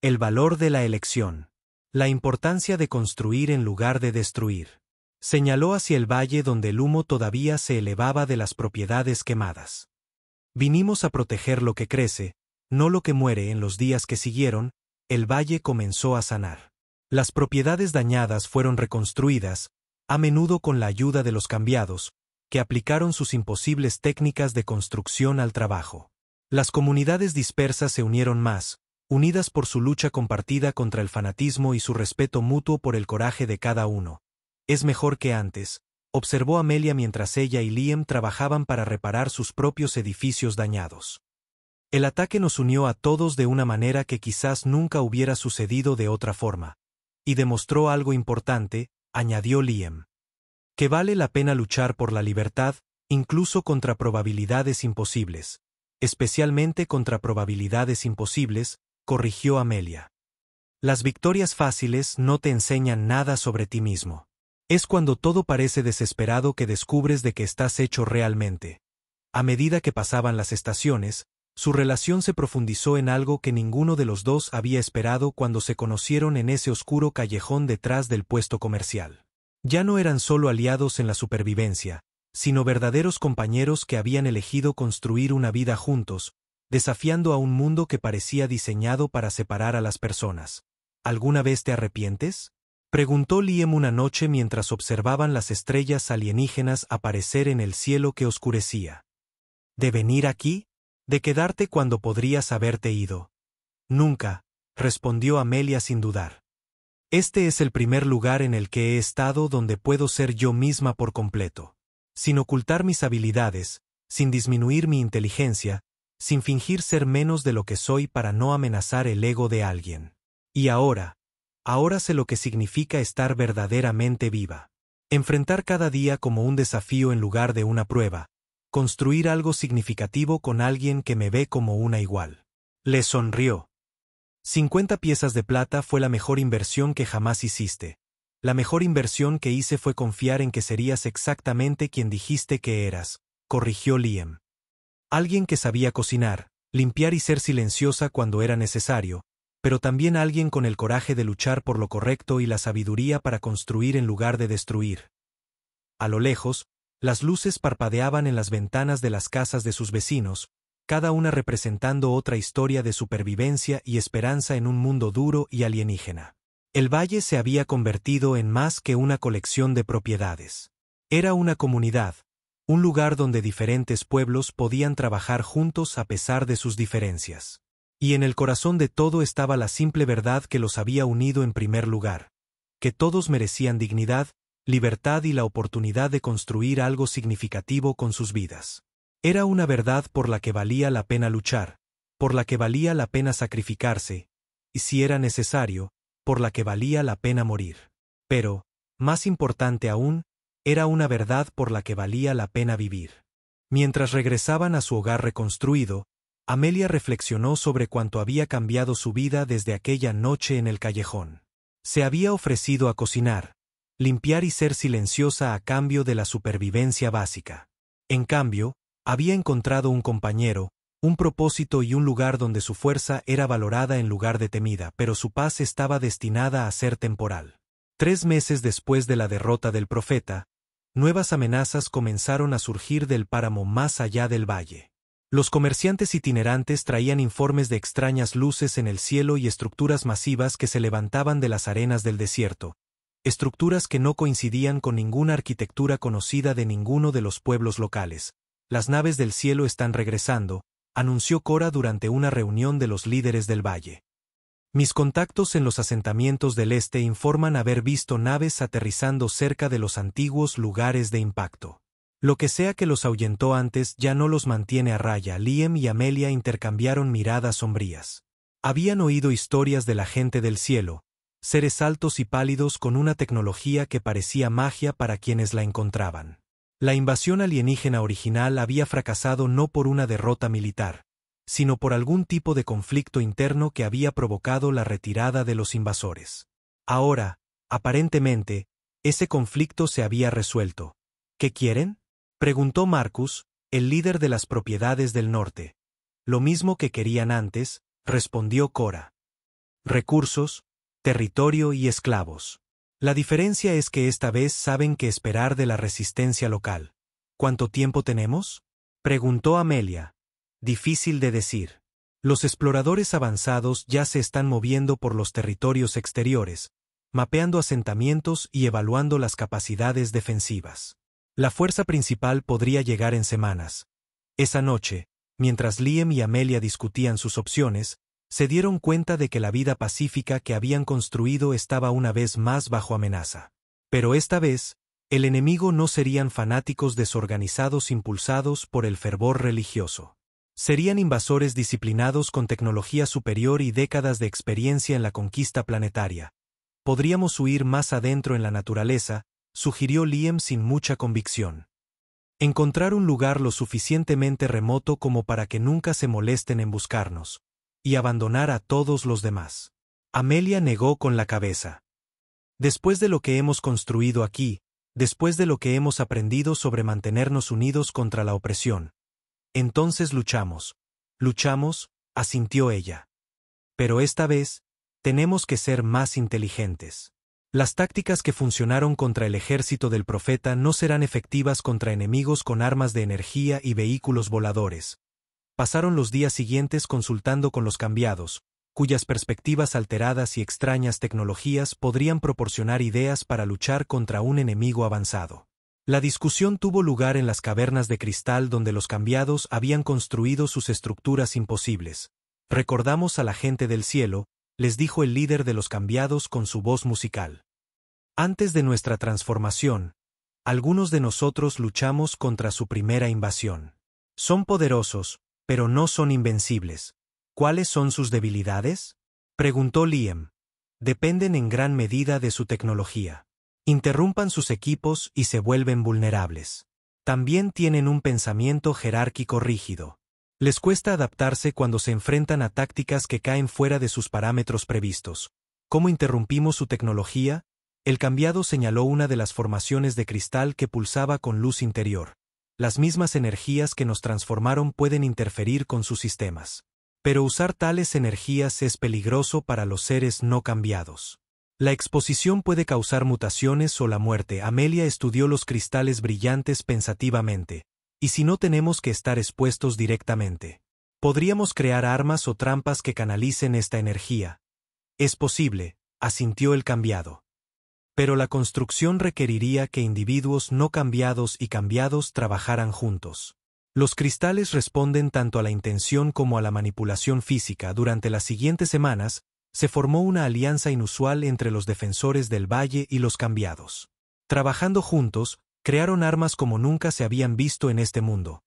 «El valor de la elección. La importancia de construir en lugar de destruir». Señaló hacia el valle donde el humo todavía se elevaba de las propiedades quemadas. «Vinimos a proteger lo que crece, no lo que muere». En los días que siguieron, el valle comenzó a sanar. Las propiedades dañadas fueron reconstruidas, a menudo con la ayuda de los cambiados, que aplicaron sus imposibles técnicas de construcción al trabajo. Las comunidades dispersas se unieron más, unidas por su lucha compartida contra el fanatismo y su respeto mutuo por el coraje de cada uno. «Es mejor que antes», observó Amelia mientras ella y Liam trabajaban para reparar sus propios edificios dañados. «El ataque nos unió a todos de una manera que quizás nunca hubiera sucedido de otra forma. Y demostró algo importante», añadió Liam. «Que vale la pena luchar por la libertad, incluso contra probabilidades imposibles». «Especialmente contra probabilidades imposibles», corrigió Amelia. «Las victorias fáciles no te enseñan nada sobre ti mismo. Es cuando todo parece desesperado que descubres de qué estás hecho realmente». A medida que pasaban las estaciones, su relación se profundizó en algo que ninguno de los dos había esperado cuando se conocieron en ese oscuro callejón detrás del puesto comercial. Ya no eran solo aliados en la supervivencia, sino verdaderos compañeros que habían elegido construir una vida juntos, desafiando a un mundo que parecía diseñado para separar a las personas. «¿Alguna vez te arrepientes?», preguntó Liam una noche mientras observaban las estrellas alienígenas aparecer en el cielo que oscurecía. «¿De venir aquí? ¿De quedarte cuando podrías haberte ido?». «Nunca», respondió Amelia sin dudar. «Este es el primer lugar en el que he estado donde puedo ser yo misma por completo. Sin ocultar mis habilidades, sin disminuir mi inteligencia, sin fingir ser menos de lo que soy para no amenazar el ego de alguien. Y ahora sé lo que significa estar verdaderamente viva. Enfrentar cada día como un desafío en lugar de una prueba. Construir algo significativo con alguien que me ve como una igual». Le sonrió. 50 piezas de plata fue la mejor inversión que jamás hiciste. La mejor inversión que hice fue confiar en que serías exactamente quien dijiste que eras, corrigió Liam. Alguien que sabía cocinar, limpiar y ser silenciosa cuando era necesario, pero también alguien con el coraje de luchar por lo correcto y la sabiduría para construir en lugar de destruir. A lo lejos, las luces parpadeaban en las ventanas de las casas de sus vecinos, cada una representando otra historia de supervivencia y esperanza en un mundo duro y alienígena. El valle se había convertido en más que una colección de propiedades. Era una comunidad, un lugar donde diferentes pueblos podían trabajar juntos a pesar de sus diferencias. Y en el corazón de todo estaba la simple verdad que los había unido en primer lugar, que todos merecían dignidad, libertad y la oportunidad de construir algo significativo con sus vidas. Era una verdad por la que valía la pena luchar, por la que valía la pena sacrificarse, y si era necesario, por la que valía la pena morir. Pero, más importante aún, era una verdad por la que valía la pena vivir. Mientras regresaban a su hogar reconstruido, Amelia reflexionó sobre cuánto había cambiado su vida desde aquella noche en el callejón. Se había ofrecido a cocinar, limpiar y ser silenciosa a cambio de la supervivencia básica. En cambio, había encontrado un compañero, un propósito y un lugar donde su fuerza era valorada en lugar de temida, pero su paz estaba destinada a ser temporal. 3 meses después de la derrota del profeta, nuevas amenazas comenzaron a surgir del páramo más allá del valle. Los comerciantes itinerantes traían informes de extrañas luces en el cielo y estructuras masivas que se levantaban de las arenas del desierto, estructuras que no coincidían con ninguna arquitectura conocida de ninguno de los pueblos locales. Las naves del cielo están regresando, anunció Cora durante una reunión de los líderes del valle. Mis contactos en los asentamientos del este informan haber visto naves aterrizando cerca de los antiguos lugares de impacto. Lo que sea que los ahuyentó antes ya no los mantiene a raya. Liam y Amelia intercambiaron miradas sombrías. Habían oído historias de la gente del cielo, seres altos y pálidos con una tecnología que parecía magia para quienes la encontraban. La invasión alienígena original había fracasado no por una derrota militar, sino por algún tipo de conflicto interno que había provocado la retirada de los invasores. Ahora, aparentemente, ese conflicto se había resuelto. ¿Qué quieren?, preguntó Marcus, el líder de las propiedades del norte. Lo mismo que querían antes, respondió Cora. Recursos, territorio y esclavos. La diferencia es que esta vez saben qué esperar de la resistencia local. ¿Cuánto tiempo tenemos?, preguntó Amelia. Difícil de decir. Los exploradores avanzados ya se están moviendo por los territorios exteriores, mapeando asentamientos y evaluando las capacidades defensivas. La fuerza principal podría llegar en semanas. Esa noche, mientras Liam y Amelia discutían sus opciones, se dieron cuenta de que la vida pacífica que habían construido estaba una vez más bajo amenaza. Pero esta vez, el enemigo no serían fanáticos desorganizados impulsados por el fervor religioso. Serían invasores disciplinados con tecnología superior y décadas de experiencia en la conquista planetaria. Podríamos huir más adentro en la naturaleza, sugirió Liam sin mucha convicción. Encontrar un lugar lo suficientemente remoto como para que nunca se molesten en buscarnos, y abandonar a todos los demás. Amelia negó con la cabeza. Después de lo que hemos construido aquí, después de lo que hemos aprendido sobre mantenernos unidos contra la opresión, entonces luchamos, asintió ella. Pero esta vez, tenemos que ser más inteligentes. Las tácticas que funcionaron contra el ejército del profeta no serán efectivas contra enemigos con armas de energía y vehículos voladores. Pasaron los días siguientes consultando con los cambiados, cuyas perspectivas alteradas y extrañas tecnologías podrían proporcionar ideas para luchar contra un enemigo avanzado. La discusión tuvo lugar en las cavernas de cristal donde los cambiados habían construido sus estructuras imposibles. Recordamos a la gente del cielo, les dijo el líder de los cambiados con su voz musical. Antes de nuestra transformación, algunos de nosotros luchamos contra su primera invasión. Son poderosos, pero no son invencibles. ¿Cuáles son sus debilidades?, preguntó Liam. Dependen en gran medida de su tecnología. Interrumpan sus equipos y se vuelven vulnerables. También tienen un pensamiento jerárquico rígido. Les cuesta adaptarse cuando se enfrentan a tácticas que caen fuera de sus parámetros previstos. ¿Cómo interrumpimos su tecnología? El cambiado señaló una de las formaciones de cristal que pulsaba con luz interior. Las mismas energías que nos transformaron pueden interferir con sus sistemas. Pero usar tales energías es peligroso para los seres no cambiados. La exposición puede causar mutaciones o la muerte. Amelia estudió los cristales brillantes pensativamente. ¿Y si no tenemos que estar expuestos directamente? Podríamos crear armas o trampas que canalicen esta energía. Es posible, asintió el cambiado. Pero la construcción requeriría que individuos no cambiados y cambiados trabajaran juntos. Los cristales responden tanto a la intención como a la manipulación física. Durante las siguientes semanas, se formó una alianza inusual entre los defensores del valle y los cambiados. Trabajando juntos, crearon armas como nunca se habían visto en este mundo.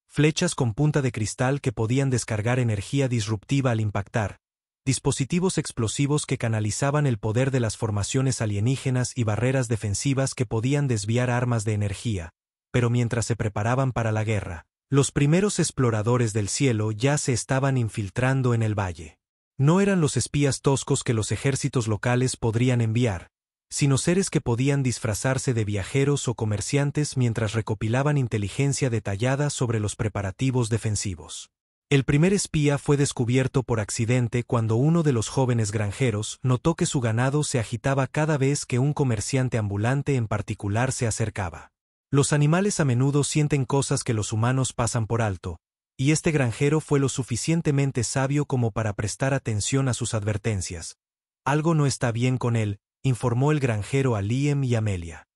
Flechas con punta de cristal que podían descargar energía disruptiva al impactar, dispositivos explosivos que canalizaban el poder de las formaciones alienígenas y barreras defensivas que podían desviar armas de energía. Pero mientras se preparaban para la guerra, los primeros exploradores del cielo ya se estaban infiltrando en el valle. No eran los espías toscos que los ejércitos locales podrían enviar, sino seres que podían disfrazarse de viajeros o comerciantes mientras recopilaban inteligencia detallada sobre los preparativos defensivos. El primer espía fue descubierto por accidente cuando uno de los jóvenes granjeros notó que su ganado se agitaba cada vez que un comerciante ambulante en particular se acercaba. Los animales a menudo sienten cosas que los humanos pasan por alto, y este granjero fue lo suficientemente sabio como para prestar atención a sus advertencias. Algo no está bien con él, informó el granjero a Liam y Amelia.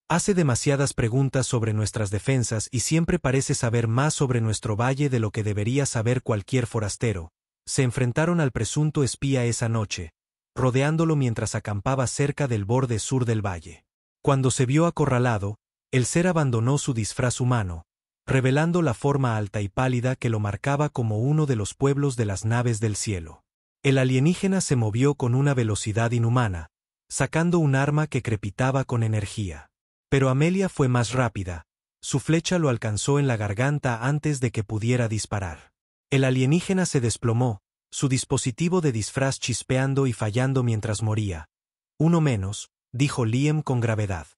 Hace demasiadas preguntas sobre nuestras defensas y siempre parece saber más sobre nuestro valle de lo que debería saber cualquier forastero. Se enfrentaron al presunto espía esa noche, rodeándolo mientras acampaba cerca del borde sur del valle. Cuando se vio acorralado, el ser abandonó su disfraz humano, revelando la forma alta y pálida que lo marcaba como uno de los pueblos de las naves del cielo. El alienígena se movió con una velocidad inhumana, sacando un arma que crepitaba con energía. Pero Amelia fue más rápida. Su flecha lo alcanzó en la garganta antes de que pudiera disparar. El alienígena se desplomó, su dispositivo de disfraz chispeando y fallando mientras moría. Uno menos, dijo Liam con gravedad.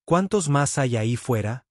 ¿Cuántos más hay ahí fuera?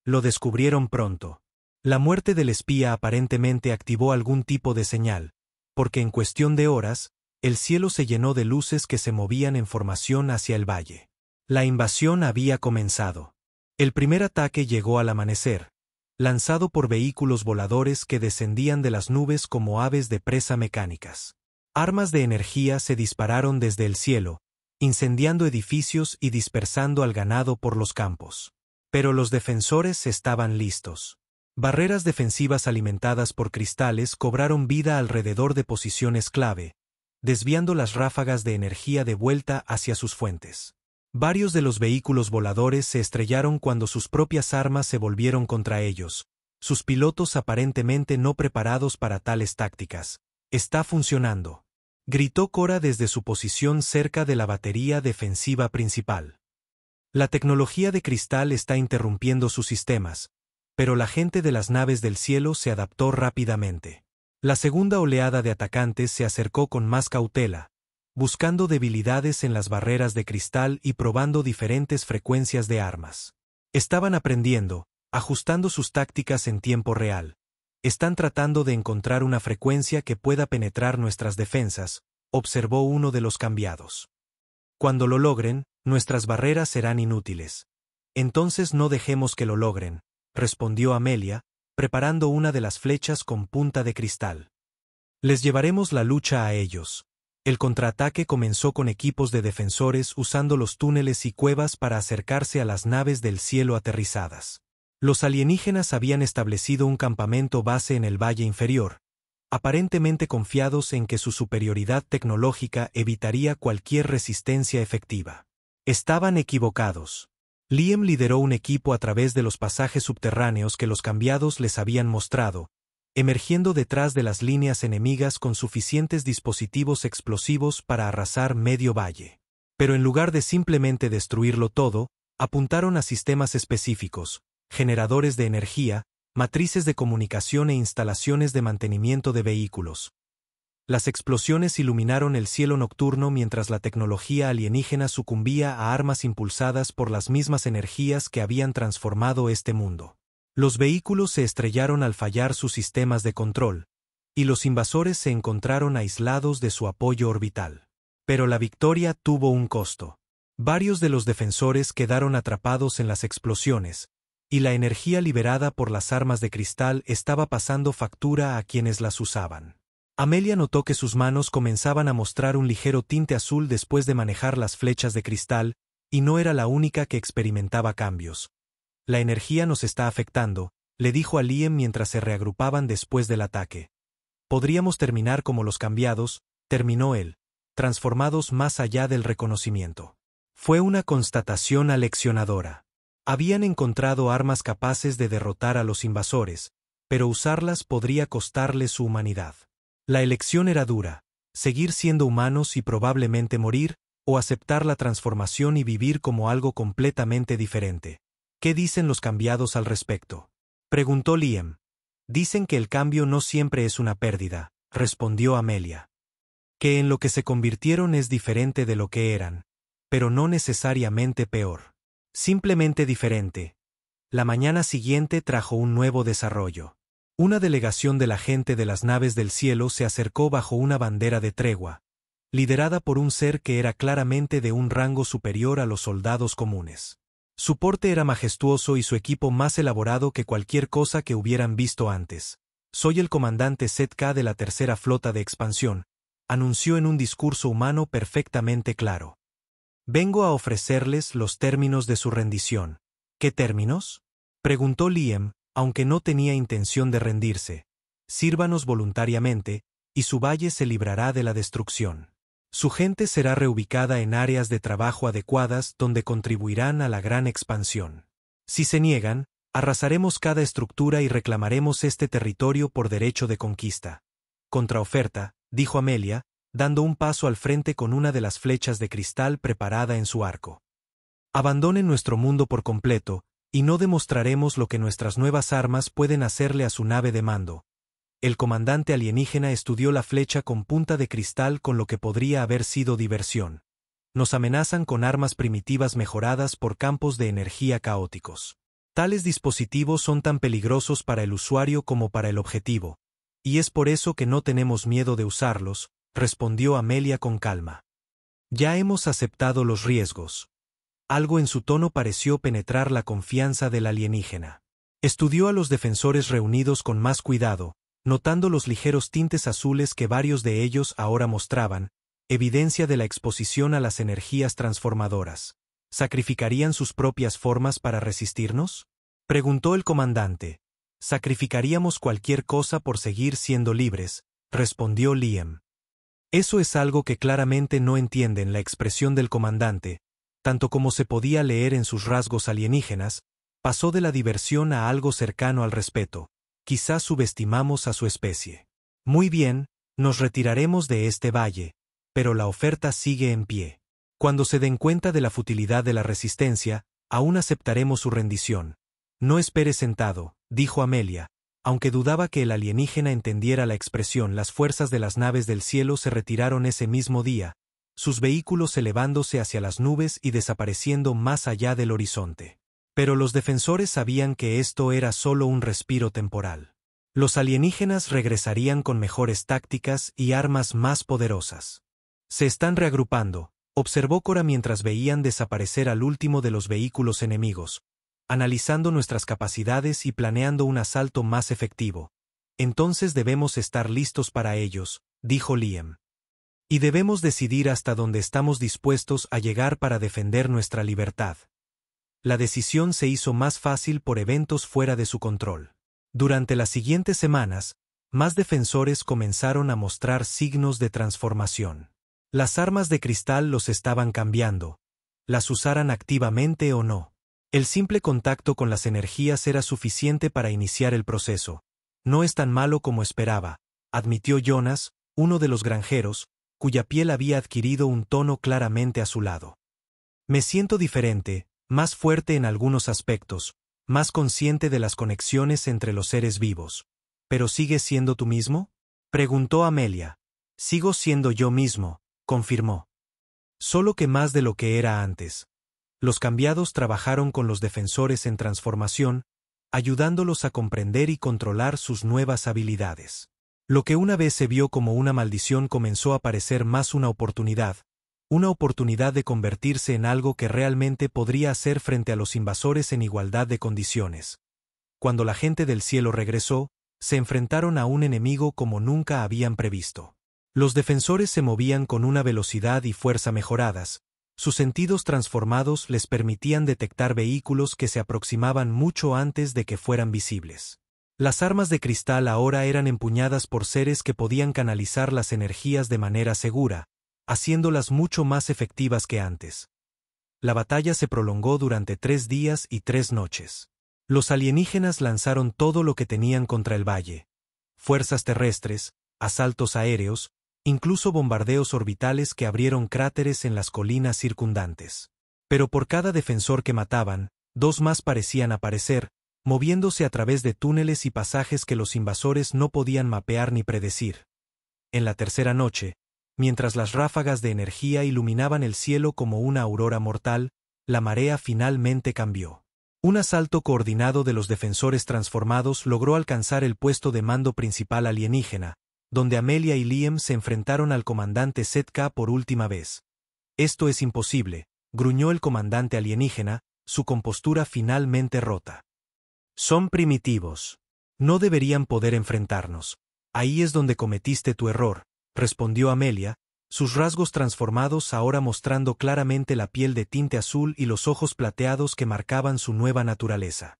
Lo descubrieron pronto. La muerte del espía aparentemente activó algún tipo de señal, porque en cuestión de horas, el cielo se llenó de luces que se movían en formación hacia el valle. La invasión había comenzado. El primer ataque llegó al amanecer, lanzado por vehículos voladores que descendían de las nubes como aves de presa mecánicas. Armas de energía se dispararon desde el cielo, incendiando edificios y dispersando al ganado por los campos. Pero los defensores estaban listos. Barreras defensivas alimentadas por cristales cobraron vida alrededor de posiciones clave, desviando las ráfagas de energía de vuelta hacia sus fuentes. Varios de los vehículos voladores se estrellaron cuando sus propias armas se volvieron contra ellos, sus pilotos aparentemente no preparados para tales tácticas. «Está funcionando», gritó Cora desde su posición cerca de la batería defensiva principal. La tecnología de cristal está interrumpiendo sus sistemas, pero la gente de las naves del cielo se adaptó rápidamente. La segunda oleada de atacantes se acercó con más cautela, buscando debilidades en las barreras de cristal y probando diferentes frecuencias de armas. Estaban aprendiendo, ajustando sus tácticas en tiempo real. Están tratando de encontrar una frecuencia que pueda penetrar nuestras defensas, observó uno de los cambiados. Cuando lo logren, nuestras barreras serán inútiles. Entonces no dejemos que lo logren, respondió Amelia, preparando una de las flechas con punta de cristal. Les llevaremos la lucha a ellos. El contraataque comenzó con equipos de defensores usando los túneles y cuevas para acercarse a las naves del cielo aterrizadas. Los alienígenas habían establecido un campamento base en el valle inferior, aparentemente confiados en que su superioridad tecnológica evitaría cualquier resistencia efectiva. Estaban equivocados. Liam lideró un equipo a través de los pasajes subterráneos que los cambiados les habían mostrado, emergiendo detrás de las líneas enemigas con suficientes dispositivos explosivos para arrasar medio valle. Pero en lugar de simplemente destruirlo todo, apuntaron a sistemas específicos, generadores de energía, matrices de comunicación e instalaciones de mantenimiento de vehículos. Las explosiones iluminaron el cielo nocturno mientras la tecnología alienígena sucumbía a armas impulsadas por las mismas energías que habían transformado este mundo. Los vehículos se estrellaron al fallar sus sistemas de control, y los invasores se encontraron aislados de su apoyo orbital. Pero la victoria tuvo un costo. Varios de los defensores quedaron atrapados en las explosiones, y la energía liberada por las armas de cristal estaba pasando factura a quienes las usaban. Amelia notó que sus manos comenzaban a mostrar un ligero tinte azul después de manejar las flechas de cristal, y no era la única que experimentaba cambios. «La energía nos está afectando», le dijo a Liam mientras se reagrupaban después del ataque. «Podríamos terminar como los cambiados», terminó él, transformados más allá del reconocimiento. Fue una constatación aleccionadora. Habían encontrado armas capaces de derrotar a los invasores, pero usarlas podría costarles su humanidad. La elección era dura: seguir siendo humanos y probablemente morir, o aceptar la transformación y vivir como algo completamente diferente. «¿Qué dicen los cambiados al respecto?», preguntó Liam. «Dicen que el cambio no siempre es una pérdida», respondió Amelia. «Que en lo que se convirtieron es diferente de lo que eran, pero no necesariamente peor. Simplemente diferente». La mañana siguiente trajo un nuevo desarrollo. Una delegación de la gente de las naves del cielo se acercó bajo una bandera de tregua, liderada por un ser que era claramente de un rango superior a los soldados comunes. Su porte era majestuoso y su equipo más elaborado que cualquier cosa que hubieran visto antes. «Soy el comandante Setka de la tercera flota de expansión», anunció en un discurso humano perfectamente claro. «Vengo a ofrecerles los términos de su rendición». «¿Qué términos?», preguntó Liam, aunque no tenía intención de rendirse. «Sírvanos voluntariamente, y su valle se librará de la destrucción. Su gente será reubicada en áreas de trabajo adecuadas donde contribuirán a la gran expansión. Si se niegan, arrasaremos cada estructura y reclamaremos este territorio por derecho de conquista». «Contraoferta», dijo Amelia, dando un paso al frente con una de las flechas de cristal preparada en su arco. «Abandonen nuestro mundo por completo, y no demostraremos lo que nuestras nuevas armas pueden hacerle a su nave de mando». El comandante alienígena estudió la flecha con punta de cristal con lo que podría haber sido diversión. «Nos amenazan con armas primitivas mejoradas por campos de energía caóticos. Tales dispositivos son tan peligrosos para el usuario como para el objetivo, y es por eso que no tenemos miedo de usarlos», respondió Amelia con calma. «Ya hemos aceptado los riesgos». Algo en su tono pareció penetrar la confianza del alienígena. Estudió a los defensores reunidos con más cuidado, notando los ligeros tintes azules que varios de ellos ahora mostraban, evidencia de la exposición a las energías transformadoras. «¿Sacrificarían sus propias formas para resistirnos?», preguntó el comandante. «Sacrificaríamos cualquier cosa por seguir siendo libres», respondió Liam. Eso es algo que claramente no entienden la expresión del comandante, tanto como se podía leer en sus rasgos alienígenas, pasó de la diversión a algo cercano al respeto. «Quizás subestimamos a su especie. Muy bien, nos retiraremos de este valle, pero la oferta sigue en pie. Cuando se den cuenta de la futilidad de la resistencia, aún aceptaremos su rendición. No espere sentado», dijo Amelia, aunque dudaba que el alienígena entendiera la expresión. Las fuerzas de las naves del cielo se retiraron ese mismo día, sus vehículos elevándose hacia las nubes y desapareciendo más allá del horizonte. Pero los defensores sabían que esto era solo un respiro temporal. Los alienígenas regresarían con mejores tácticas y armas más poderosas. «Se están reagrupando», observó Cora mientras veían desaparecer al último de los vehículos enemigos, «analizando nuestras capacidades y planeando un asalto más efectivo. Entonces debemos estar listos para ellos», dijo Liam. «Y debemos decidir hasta dónde estamos dispuestos a llegar para defender nuestra libertad». La decisión se hizo más fácil por eventos fuera de su control. Durante las siguientes semanas, más defensores comenzaron a mostrar signos de transformación. Las armas de cristal los estaban cambiando, las usaran activamente o no. El simple contacto con las energías era suficiente para iniciar el proceso. «No es tan malo como esperaba», admitió Jonas, uno de los granjeros, cuya piel había adquirido un tono claramente azulado. «Me siento diferente, más fuerte en algunos aspectos, más consciente de las conexiones entre los seres vivos». «¿Pero sigues siendo tú mismo?», preguntó Amelia. «Sigo siendo yo mismo», confirmó. «Solo que más de lo que era antes». Los cambiados trabajaron con los defensores en transformación, ayudándolos a comprender y controlar sus nuevas habilidades. Lo que una vez se vio como una maldición comenzó a parecer más una oportunidad de convertirse en algo que realmente podría hacer frente a los invasores en igualdad de condiciones. Cuando la gente del cielo regresó, se enfrentaron a un enemigo como nunca habían previsto. Los defensores se movían con una velocidad y fuerza mejoradas, sus sentidos transformados les permitían detectar vehículos que se aproximaban mucho antes de que fueran visibles. Las armas de cristal ahora eran empuñadas por seres que podían canalizar las energías de manera segura, haciéndolas mucho más efectivas que antes. La batalla se prolongó durante 3 días y 3 noches. Los alienígenas lanzaron todo lo que tenían contra el valle: fuerzas terrestres, asaltos aéreos, incluso bombardeos orbitales que abrieron cráteres en las colinas circundantes. Pero por cada defensor que mataban, 2 más parecían aparecer, moviéndose a través de túneles y pasajes que los invasores no podían mapear ni predecir. En la tercera noche, mientras las ráfagas de energía iluminaban el cielo como una aurora mortal, la marea finalmente cambió. Un asalto coordinado de los defensores transformados logró alcanzar el puesto de mando principal alienígena, donde Amelia y Liam se enfrentaron al comandante Setka por última vez. Esto es imposible, gruñó el comandante alienígena, su compostura finalmente rota. Son primitivos. No deberían poder enfrentarnos. Ahí es donde cometiste tu error, respondió Amelia, sus rasgos transformados ahora mostrando claramente la piel de tinte azul y los ojos plateados que marcaban su nueva naturaleza.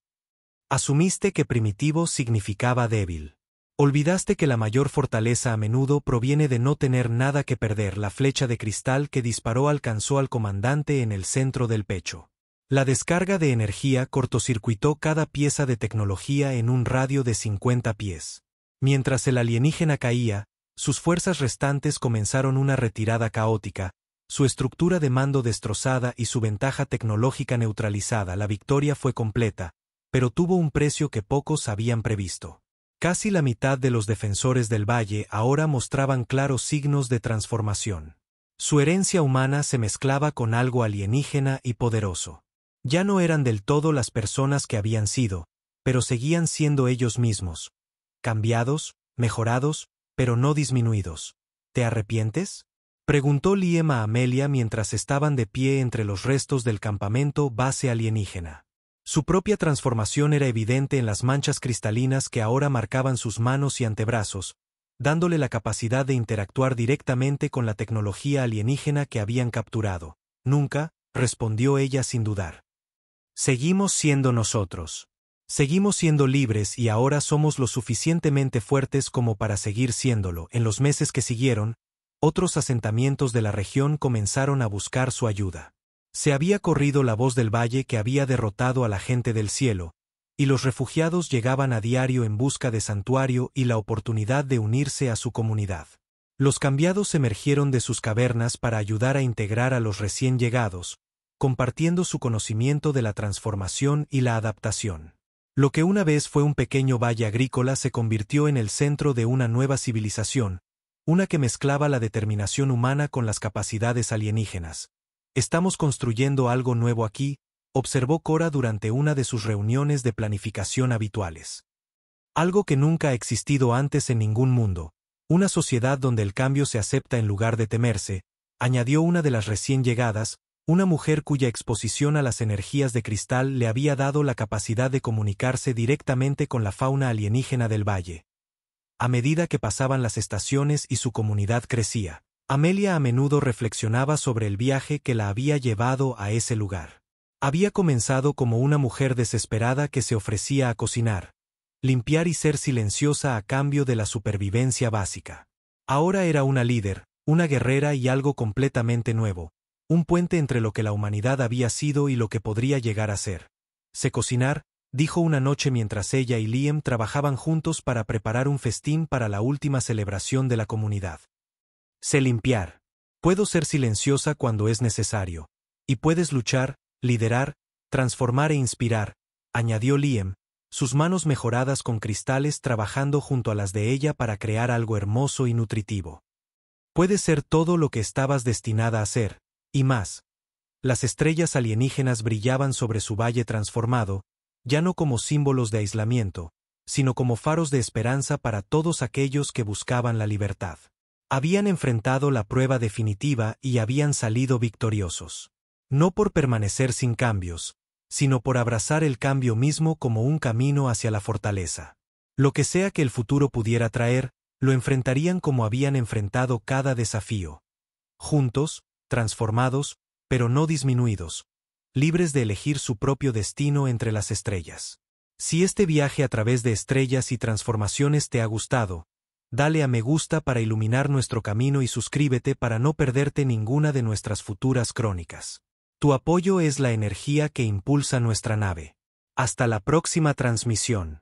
Asumiste que primitivo significaba débil. Olvidaste que la mayor fortaleza a menudo proviene de no tener nada que perder. La flecha de cristal que disparó alcanzó al comandante en el centro del pecho. La descarga de energía cortocircuitó cada pieza de tecnología en un radio de 50 pies. Mientras el alienígena caía, sus fuerzas restantes comenzaron una retirada caótica, su estructura de mando destrozada y su ventaja tecnológica neutralizada. La victoria fue completa, pero tuvo un precio que pocos habían previsto. Casi la mitad de los defensores del valle ahora mostraban claros signos de transformación. Su herencia humana se mezclaba con algo alienígena y poderoso. Ya no eran del todo las personas que habían sido, pero seguían siendo ellos mismos. Cambiados, mejorados, pero no disminuidos. ¿Te arrepientes?, preguntó Liam a Amelia mientras estaban de pie entre los restos del campamento base alienígena. Su propia transformación era evidente en las manchas cristalinas que ahora marcaban sus manos y antebrazos, dándole la capacidad de interactuar directamente con la tecnología alienígena que habían capturado. Nunca, respondió ella sin dudar. Seguimos siendo nosotros. Seguimos siendo libres y ahora somos lo suficientemente fuertes como para seguir siéndolo. En los meses que siguieron, otros asentamientos de la región comenzaron a buscar su ayuda. Se había corrido la voz del valle que había derrotado a la gente del cielo, y los refugiados llegaban a diario en busca de santuario y la oportunidad de unirse a su comunidad. Los cambiados emergieron de sus cavernas para ayudar a integrar a los recién llegados, compartiendo su conocimiento de la transformación y la adaptación. Lo que una vez fue un pequeño valle agrícola se convirtió en el centro de una nueva civilización, una que mezclaba la determinación humana con las capacidades alienígenas. Estamos construyendo algo nuevo aquí, observó Cora durante una de sus reuniones de planificación habituales. Algo que nunca ha existido antes en ningún mundo, una sociedad donde el cambio se acepta en lugar de temerse, añadió una de las recién llegadas, una mujer cuya exposición a las energías de cristal le había dado la capacidad de comunicarse directamente con la fauna alienígena del valle. A medida que pasaban las estaciones y su comunidad crecía, Amelia a menudo reflexionaba sobre el viaje que la había llevado a ese lugar. Había comenzado como una mujer desesperada que se ofrecía a cocinar, limpiar y ser silenciosa a cambio de la supervivencia básica. Ahora era una líder, una guerrera y algo completamente nuevo. Un puente entre lo que la humanidad había sido y lo que podría llegar a ser. Sé cocinar, dijo una noche mientras ella y Liam trabajaban juntos para preparar un festín para la última celebración de la comunidad. Sé limpiar. Puedo ser silenciosa cuando es necesario. Y puedes luchar, liderar, transformar e inspirar, añadió Liam, sus manos mejoradas con cristales trabajando junto a las de ella para crear algo hermoso y nutritivo. Puedes ser todo lo que estabas destinada a ser. Y más. Las estrellas alienígenas brillaban sobre su valle transformado, ya no como símbolos de aislamiento, sino como faros de esperanza para todos aquellos que buscaban la libertad. Habían enfrentado la prueba definitiva y habían salido victoriosos. No por permanecer sin cambios, sino por abrazar el cambio mismo como un camino hacia la fortaleza. Lo que sea que el futuro pudiera traer, lo enfrentarían como habían enfrentado cada desafío. Juntos, transformados, pero no disminuidos, libres de elegir su propio destino entre las estrellas. Si este viaje a través de estrellas y transformaciones te ha gustado, dale a me gusta para iluminar nuestro camino y suscríbete para no perderte ninguna de nuestras futuras crónicas. Tu apoyo es la energía que impulsa nuestra nave. Hasta la próxima transmisión.